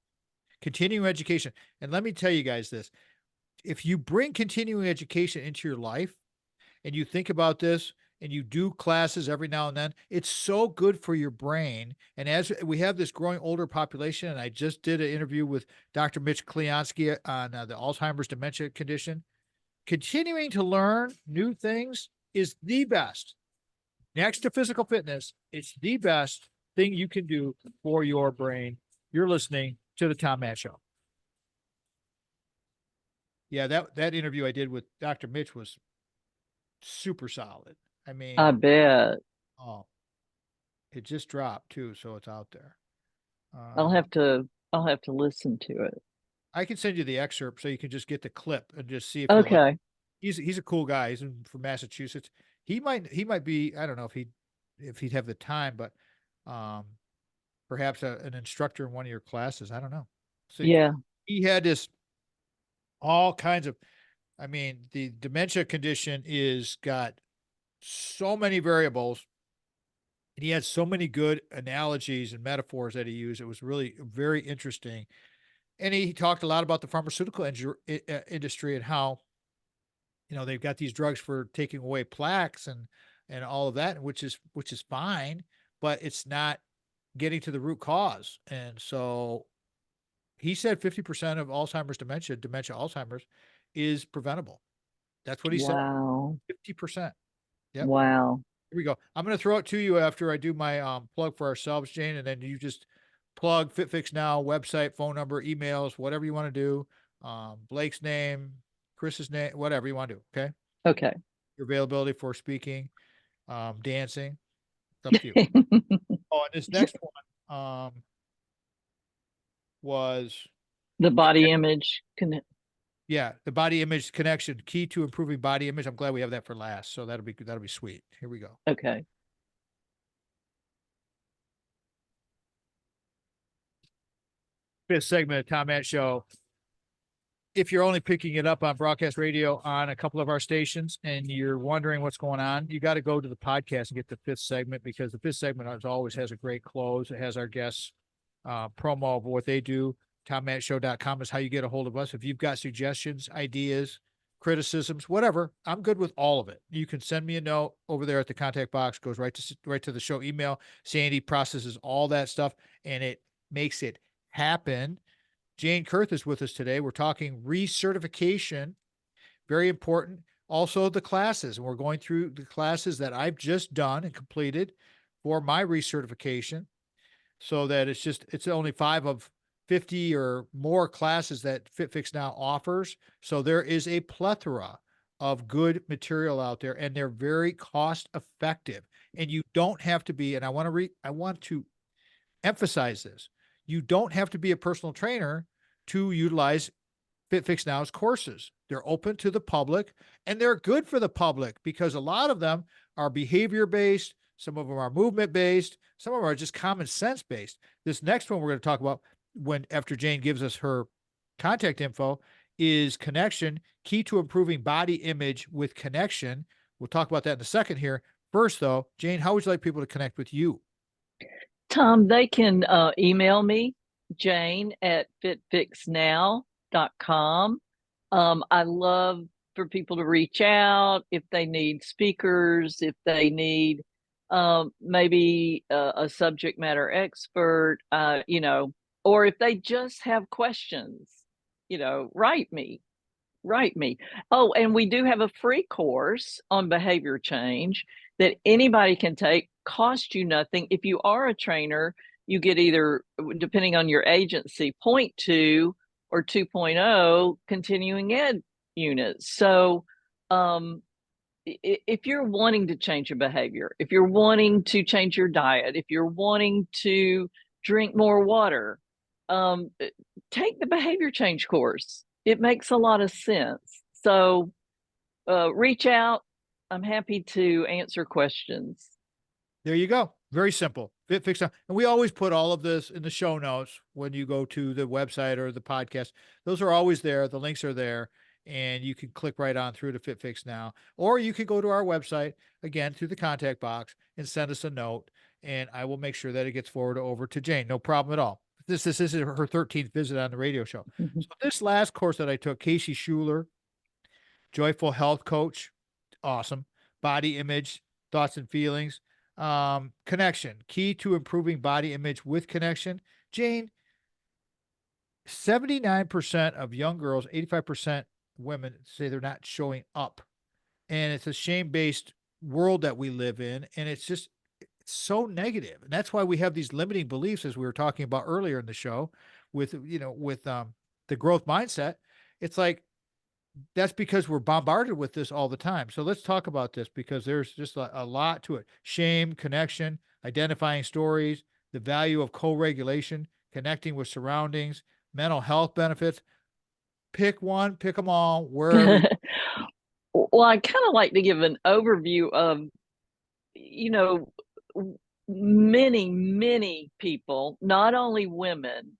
continuing education, and let me tell you guys this, if you bring continuing education into your life and you think about this and you do classes every now and then, it's so good for your brain. And as we have this growing older population, and I just did an interview with Dr. Mitch Kliansky on the Alzheimer's dementia condition, continuing to learn new things is the best. Next to physical fitness, it's the best thing you can do for your brain. You're listening to the Tom Matt Show. Yeah, that interview I did with Dr. Mitch was super solid. I I mean, bet. oh, it just dropped too, so it's out there. I'll Uh, have to I'll have to listen to it. I can send you the excerpt so you can just get the clip and just see if you like. Okay. He's a cool guy. He's from Massachusetts. He might be, I don't know if he'd have the time, but um, perhaps an instructor in one of your classes. I don't know. So Yeah. he had this all kinds of. I mean, the dementia condition is got so many variables, and he had so many good analogies and metaphors that he used. It was really very interesting. And he talked a lot about the pharmaceutical industry and how, they've got these drugs for taking away plaques and all of that, which is fine, but it's not getting to the root cause. And so he said 50% of Alzheimer's dementia Alzheimer's, is preventable. That's what he said. Wow. 50%. Yep. Wow. Here we go. I'm going to throw it to you after I do my plug for ourselves, Jane, and then you just plug FitFix Now website, phone number, emails, whatever you want to do. Blake's name, Chris's name, whatever you want to do. Okay. Okay. Your availability for speaking, dancing. It's up to you. Oh, and this next one was, The body image yeah, the body image connection, key to improving body image. I'm glad we have that for last. So that'll be sweet. Here we go. Okay. Fifth segment of Tom Matt Show. If you're only picking it up on broadcast radio on a couple of our stations and you're wondering what's going on, you got to go to the podcast and get the fifth segment, because the fifth segment, as always, has a great close. It has our guests promo of what they do. TomMattShow.com is how you get a hold of us. If you've got suggestions, ideas, criticisms, whatever, I'm good with all of it. You can send me a note over there at the contact box, goes right to the show email. Sandy processes all that stuff and it makes it happen. Jane Curth is with us today. We're talking recertification, very important. Also the classes, and we're going through the classes that I've just done and completed for my recertification, so that it's only 5 of 50 or more classes that FitFix Now offers. So there is a plethora of good material out there, and they're very cost effective. And you don't have to be, and I want to emphasize this. You don't have to be a personal trainer to utilize FitFix Now's courses. They're open to the public and they're good for the public because a lot of them are behavior based. Some of them are movement based. Some of them are just common sense based. This next one we're going to talk about after Jane gives us her contact info is connection, key to improving body image with connection. We'll talk about that in a second here. First though, Jane, how would you like people to connect with you? Tom, they can email me, Jane at fitfixnow.com. I love for people to reach out if they need speakers, if they need maybe a subject matter expert, or if they just have questions, write me. Oh, and we do have a free course on behavior change that anybody can take, cost you nothing. If you are a trainer, you get either, depending on your agency, 0.2 or 2.0 continuing ed units. So if you're wanting to change your behavior, if you're wanting to change your diet, if you're wanting to drink more water, take the behavior change course. It makes a lot of sense. So reach out. I'm happy to answer questions. There you go. Very simple. FitFix Now. And we always put all of this in the show notes when you go to the website or the podcast. Those are always there. The links are there. And you can click right on through to FitFix Now. Or you can go to our website, again, through the contact box and send us a note. And I will make sure that it gets forwarded over to Jane. No problem at all. This is her 13th visit on the radio show. Mhm. So this last course that I took, Casey Schuler, Joyful Health Coach, awesome. Body image, thoughts and feelings. Connection, key to improving body image with connection. Jane, 79% of young girls, 85% women say they're not showing up. And it's a shame-based world that we live in. And it's so negative. And that's why we have these limiting beliefs, as we were talking about earlier in the show with the growth mindset. It's like, that's because we're bombarded with this all the time. So let's talk about this because there's just a lot to it. Shame, connection, identifying stories, the value of co-regulation, connecting with surroundings, mental health benefits. Pick one, pick them all, wherever. Well, I kind of like to give an overview of, many people, not only women,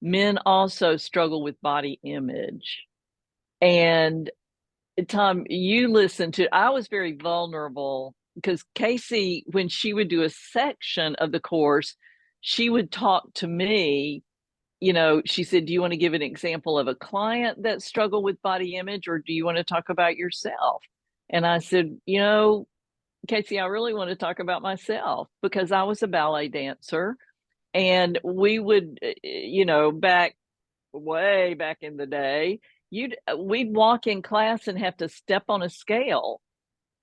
men also struggle with body image. And Tom, you listened to, I was very vulnerable because Casey, when she would do a section of the course, she would talk to me. She said, do you want to give an example of a client that struggled with body image, or do you want to talk about yourself? And I said, Casey, I really want to talk about myself because I was a ballet dancer and we would, way back in the day, we'd walk in class and have to step on a scale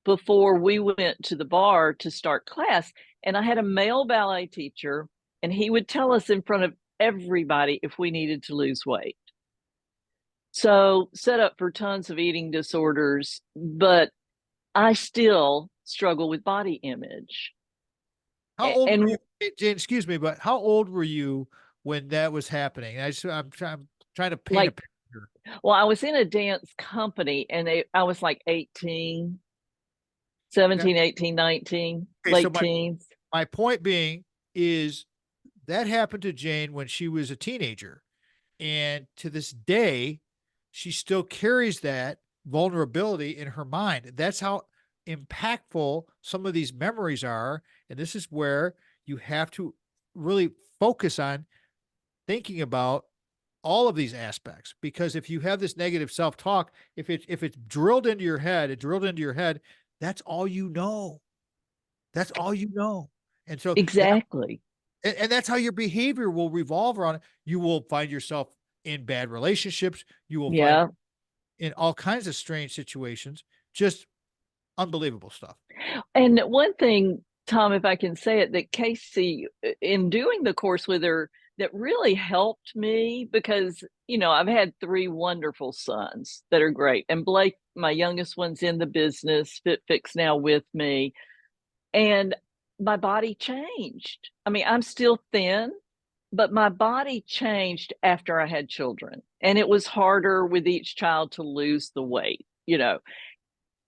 before we went to the bar to start class. And I had a male ballet teacher, and he would tell us in front of everybody if we needed to lose weight. So set up for tons of eating disorders, but I still struggle with body image. How old And were you, Jane? Excuse me, but how old were you when that was happening? I'm trying to paint a picture. Well, I was in a dance company and I was like 18, 17, 18, 19, Okay, so late teens. my point being is that happened to Jane when she was a teenager. And to this day, she still carries that vulnerability in her mind. That's how impactful some of these memories are. And this is where you have to really focus on thinking about all of these aspects, because if you have this negative self-talk, if it's drilled into your head, that's all you know. That's all you know. And so Exactly. and that's how your behavior will revolve around it. You will find yourself in bad relationships. You will find in all kinds of strange situations, just unbelievable stuff. And one thing, Tom, if I can say it, that Casey, in doing the course with her, that really helped me because, I've had 3 wonderful sons that are great. And Blake, my youngest one's in the business, FitFix Now with me. And my body changed. I mean, I'm still thin, but my body changed after I had children. And it was harder with each child to lose the weight, you know.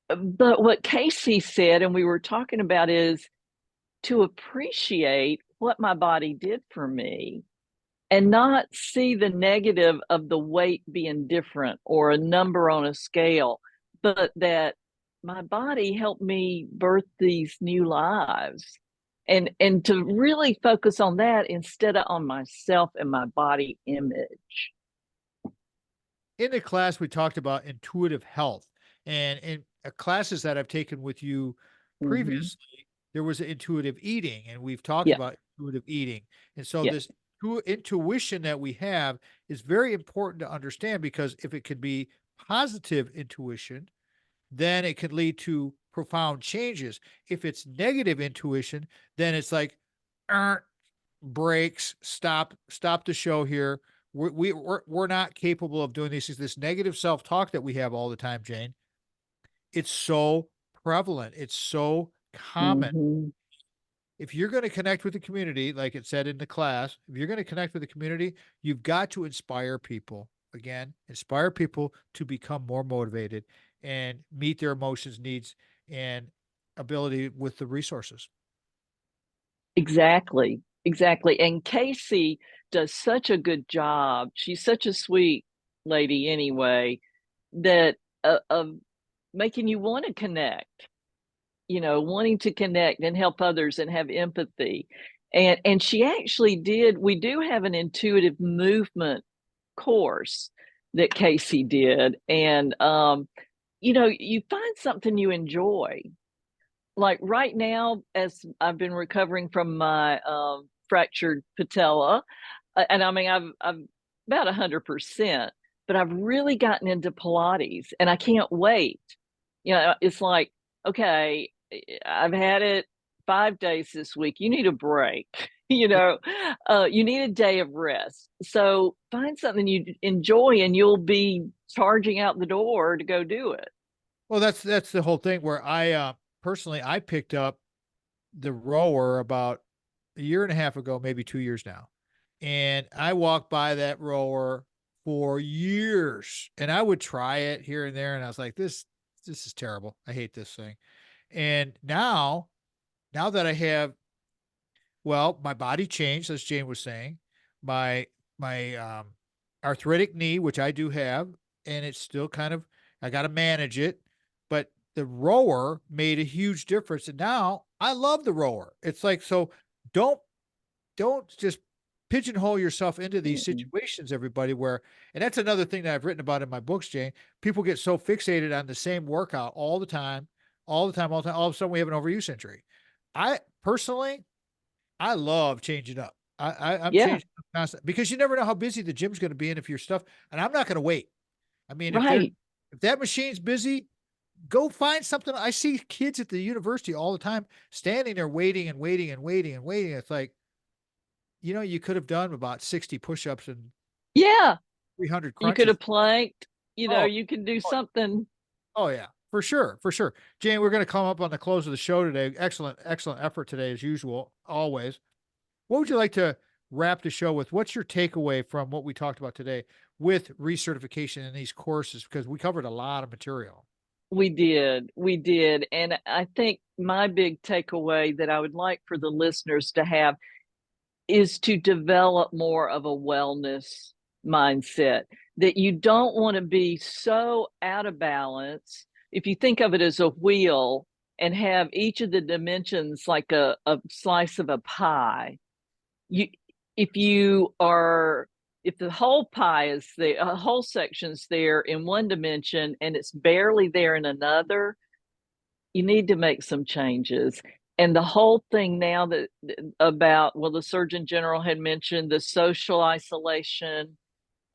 But what Casey said, and we were talking about, is to appreciate what my body did for me and not see the negative of the weight being different or a number on a scale, but that my body helped me birth these new lives. And to really focus on that instead of on myself and my body image. In the class, we talked about intuitive health, and in classes that I've taken with you Mm-hmm. previously, there was intuitive eating, and we've talked Yeah, about intuitive eating. And so yeah, this intuition that we have is very important to understand, because if it could be positive intuition, then it could lead to profound changes. If it's negative intuition, then it's like, "Er, breaks, stop the show here. We're not capable of doing these things." This negative self-talk that we have all the time, Jane, it's so prevalent. It's so common. mm-hmm. If you're going to connect with the community, like it said in the class, if you're going to connect with the community, you've got to inspire people. Again, inspire people to become more motivated and meet their emotions, needs, and ability with the resources. Exactly, exactly. And Casey does such a good job. She's such a sweet lady anyway, that of making you want to connect, you know, wanting to connect and help others and have empathy. And she actually did, we do have an intuitive movement course that Casey did. And you know, you find something you enjoy. Like right now, as I've been recovering from my fractured patella, and I mean, I'm about 100%, but I've really gotten into Pilates, and I can't wait. You know, it's like, okay, I've had it 5 days this week. You need a break. You know, you need a day of rest. So find something you enjoy, and you'll be charging out the door to go do it. Well, that's the whole thing where personally I picked up the rower about a year and a half ago, maybe 2 years now. And I walked by that rower for years, and I would try it here and there. And I was like, this is terrible. I hate this thing. And now that I have, well, my body changed, as Jane was saying, my arthritic knee, which I do have, and it's still kind of, I got to manage it, but the rower made a huge difference, and now I love the rower. It's like, so don't don't just pigeonhole yourself into these Mm-mm. situations, everybody. Where, and that's another thing that I've written about in my books, Jane. People get so fixated on the same workout all the time, all the time, all the time. All of a sudden, we have an overuse injury. I personally, I love changing up. I'm Yeah, changing up constantly, because you never know how busy the gym's going to be, and if your stuff, and I'm not going to wait. I mean, right. if that machine's busy, go find something. I see kids at the university all the time standing there waiting and waiting and waiting and waiting. It's like, you could have done about 60 push-ups and Yeah, 300 you could crunches. have planked, you know, Oh, you can do oh, something. oh yeah, for sure, for sure. Jane, we're going to come up on the close of the show today. Excellent, excellent effort today, as usual, always. What would you like to wrap the show with? What's your takeaway from what we talked about today with recertification in these courses? Because we covered a lot of material. We did. And I think my big takeaway that I would like for the listeners to have is to develop more of a wellness mindset, that you don't want to be so out of balance. If you think of it as a wheel and have each of the dimensions like a slice of a pie, you if you are if the whole pie is the whole section's there in one dimension and it's barely there in another, you need to make some changes. And the whole thing now that about, well, the Surgeon General had mentioned the social isolation,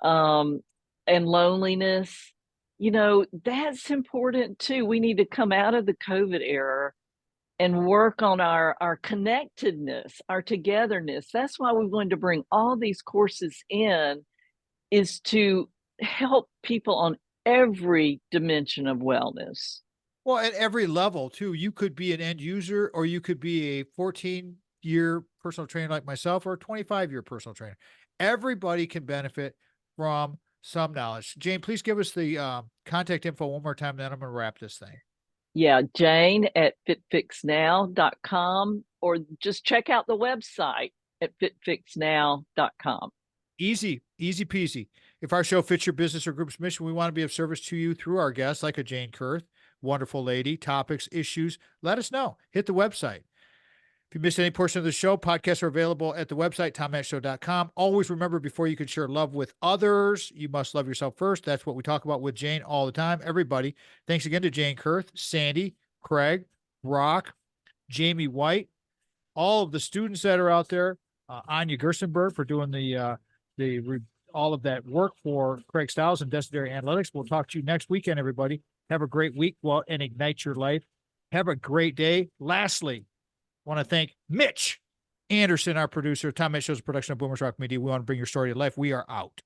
um, and loneliness, you know, that's important too. We need to come out of the COVID era and work on our connectedness, our togetherness. That's why we wanted to bring all these courses in, is to help people on every dimension of wellness. Well, at every level too, you could be an end user or you could be a 14-year personal trainer like myself or a 25-year personal trainer. Everybody can benefit from some knowledge. Jane, please give us the contact info one more time, then I'm going to wrap this thing. Yeah, Jane at fitfixnow.com, or just check out the website at fitfixnow.com. Easy, easy peasy. If our show fits your business or group's mission, we want to be of service to you through our guests, like a Jane Curth, wonderful lady, topics, issues. Let us know. Hit the website. If you missed any portion of the show, podcasts are available at the website, tommattshow.com. Always remember, before you can share love with others, you must love yourself first. That's what we talk about with Jane all the time. Everybody, thanks again to Jane Curth, Sandy, Craig, Brock, Jamie White, all of the students that are out there, Anya Gerstenberg for doing all of that work for Craig Stiles and Destinary Analytics. We'll talk to you next weekend, everybody. Have a great week and ignite your life. Have a great day. Lastly, I want to thank Mitch Anderson, our producer. Tom Mitch Show's a production of Boomers Rock Media. We want to bring your story to life. We are out.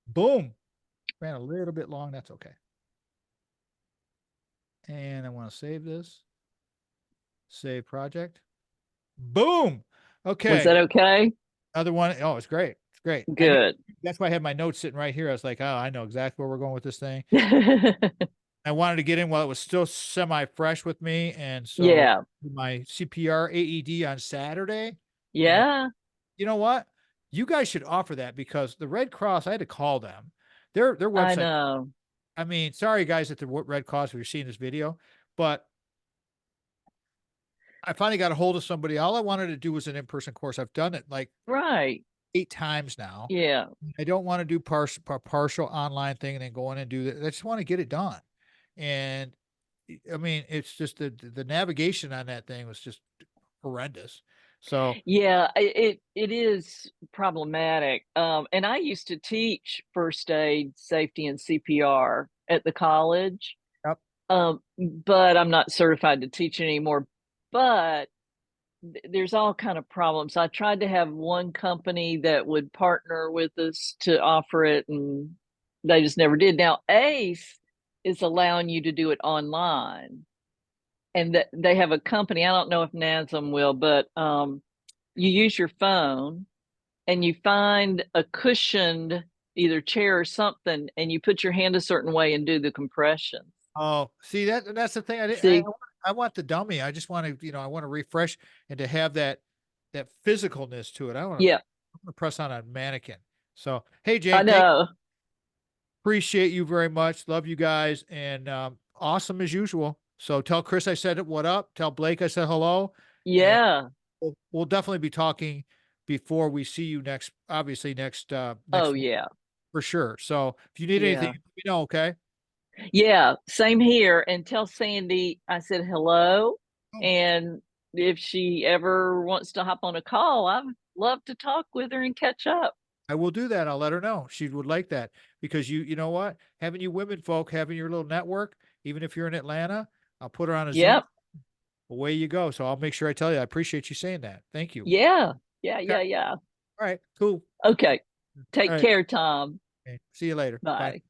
Boom. Ran a little bit long. That's okay. And I want to save this. Save project. Boom. Okay. Was that okay? Other one. Oh, it's great. It's great. Good. That's why I had my notes sitting right here. I was like, oh, I know exactly where we're going with this thing. I wanted to get in while it was still semi-fresh with me. And so Yeah. my CPR AED on Saturday. And Yeah. you know what? You guys should offer that, because the Red Cross, I had to call them. Their I website. know. I mean, sorry guys at the Red Cross if you're seeing this video, but I finally got a hold of somebody. All I wanted to do was an in-person course. I've done it like Right. 8 times now. Yeah. I don't want to do partial online thing and then go in and do that. I just want to get it done. And I mean, it's just the navigation on that thing was just horrendous. So, Yeah, it is problematic. And I used to teach first aid, safety, and CPR at the college. yep. But I'm not certified to teach anymore. But there's all kind of problems. I tried to have one company that would partner with us to offer it, and they just never did. Now, ACE is allowing you to do it online, and that they have a company. I don't know if NASM will, but you use your phone and you find a cushioned either chair or something, and you put your hand a certain way and do the compressions. Oh, see that's the thing. See, I want the dummy. I just want to, I want to refresh and to have that physicalness to it. yeah, I'm gonna press on a mannequin. So, hey I Jane, know. appreciate you very much. Love you guys, and awesome as usual. So tell Chris I said what up. Tell Blake I said hello, and Yeah. we'll definitely be talking before we see you next. Obviously next Oh, week yeah. for sure. So if you need anything, Yeah. let me know. Okay. Yeah. Same here. And tell Sandy I said hello. Oh, And if she ever wants to hop on a call, I'd love to talk with her and catch up. I will do that. I'll let her know. She would like that, because you know what? Having you women folk, having your little network, even if you're in Atlanta, I'll put her on a Zoom. Yep. Away you go. So I'll make sure I tell you. I appreciate you saying that. Thank you. Yeah. Yeah. Okay. Yeah. Yeah. All right. Cool. Okay. All Take right. care, Tom. Okay. See you later. Bye. Bye.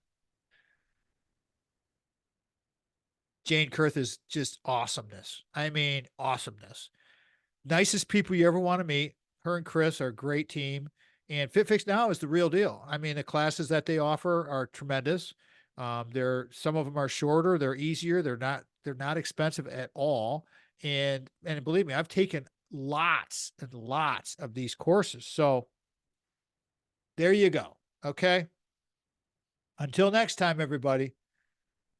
Jane Curth is just awesomeness. I mean, awesomeness. Nicest people you ever want to meet. Her and Chris are a great team. And FitFix Now is the real deal. I mean, the classes that they offer are tremendous. Some of them are shorter, they're easier, they're not expensive at all. And believe me, I've taken lots and lots of these courses. So there you go. Okay. Until next time, everybody.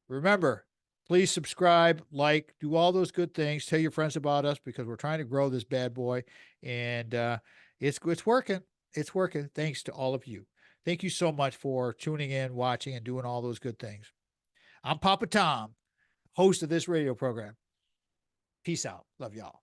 Remember, please subscribe, like, do all those good things. Tell your friends about us, because we're trying to grow this bad boy, and it's working. It's working. Thanks to all of you. Thank you so much for tuning in, watching, and doing all those good things. I'm Papa Tom, host of this radio program. Peace out. Love y'all.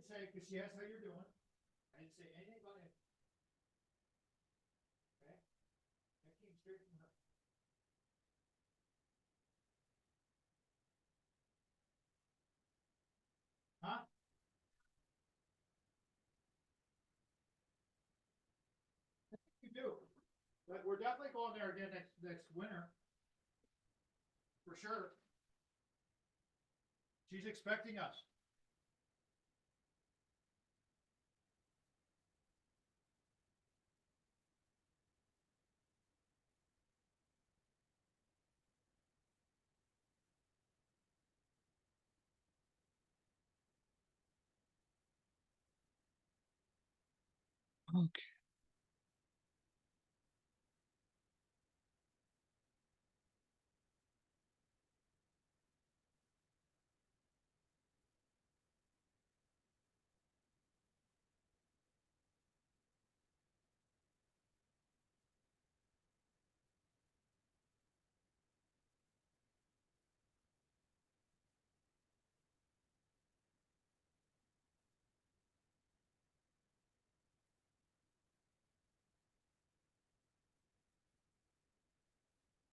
say, because she asked how you're doing. I didn't say anything about it. Okay? That came straight from her. Huh? You do. But we're definitely going there again next winter. For sure. She's expecting us. Okay.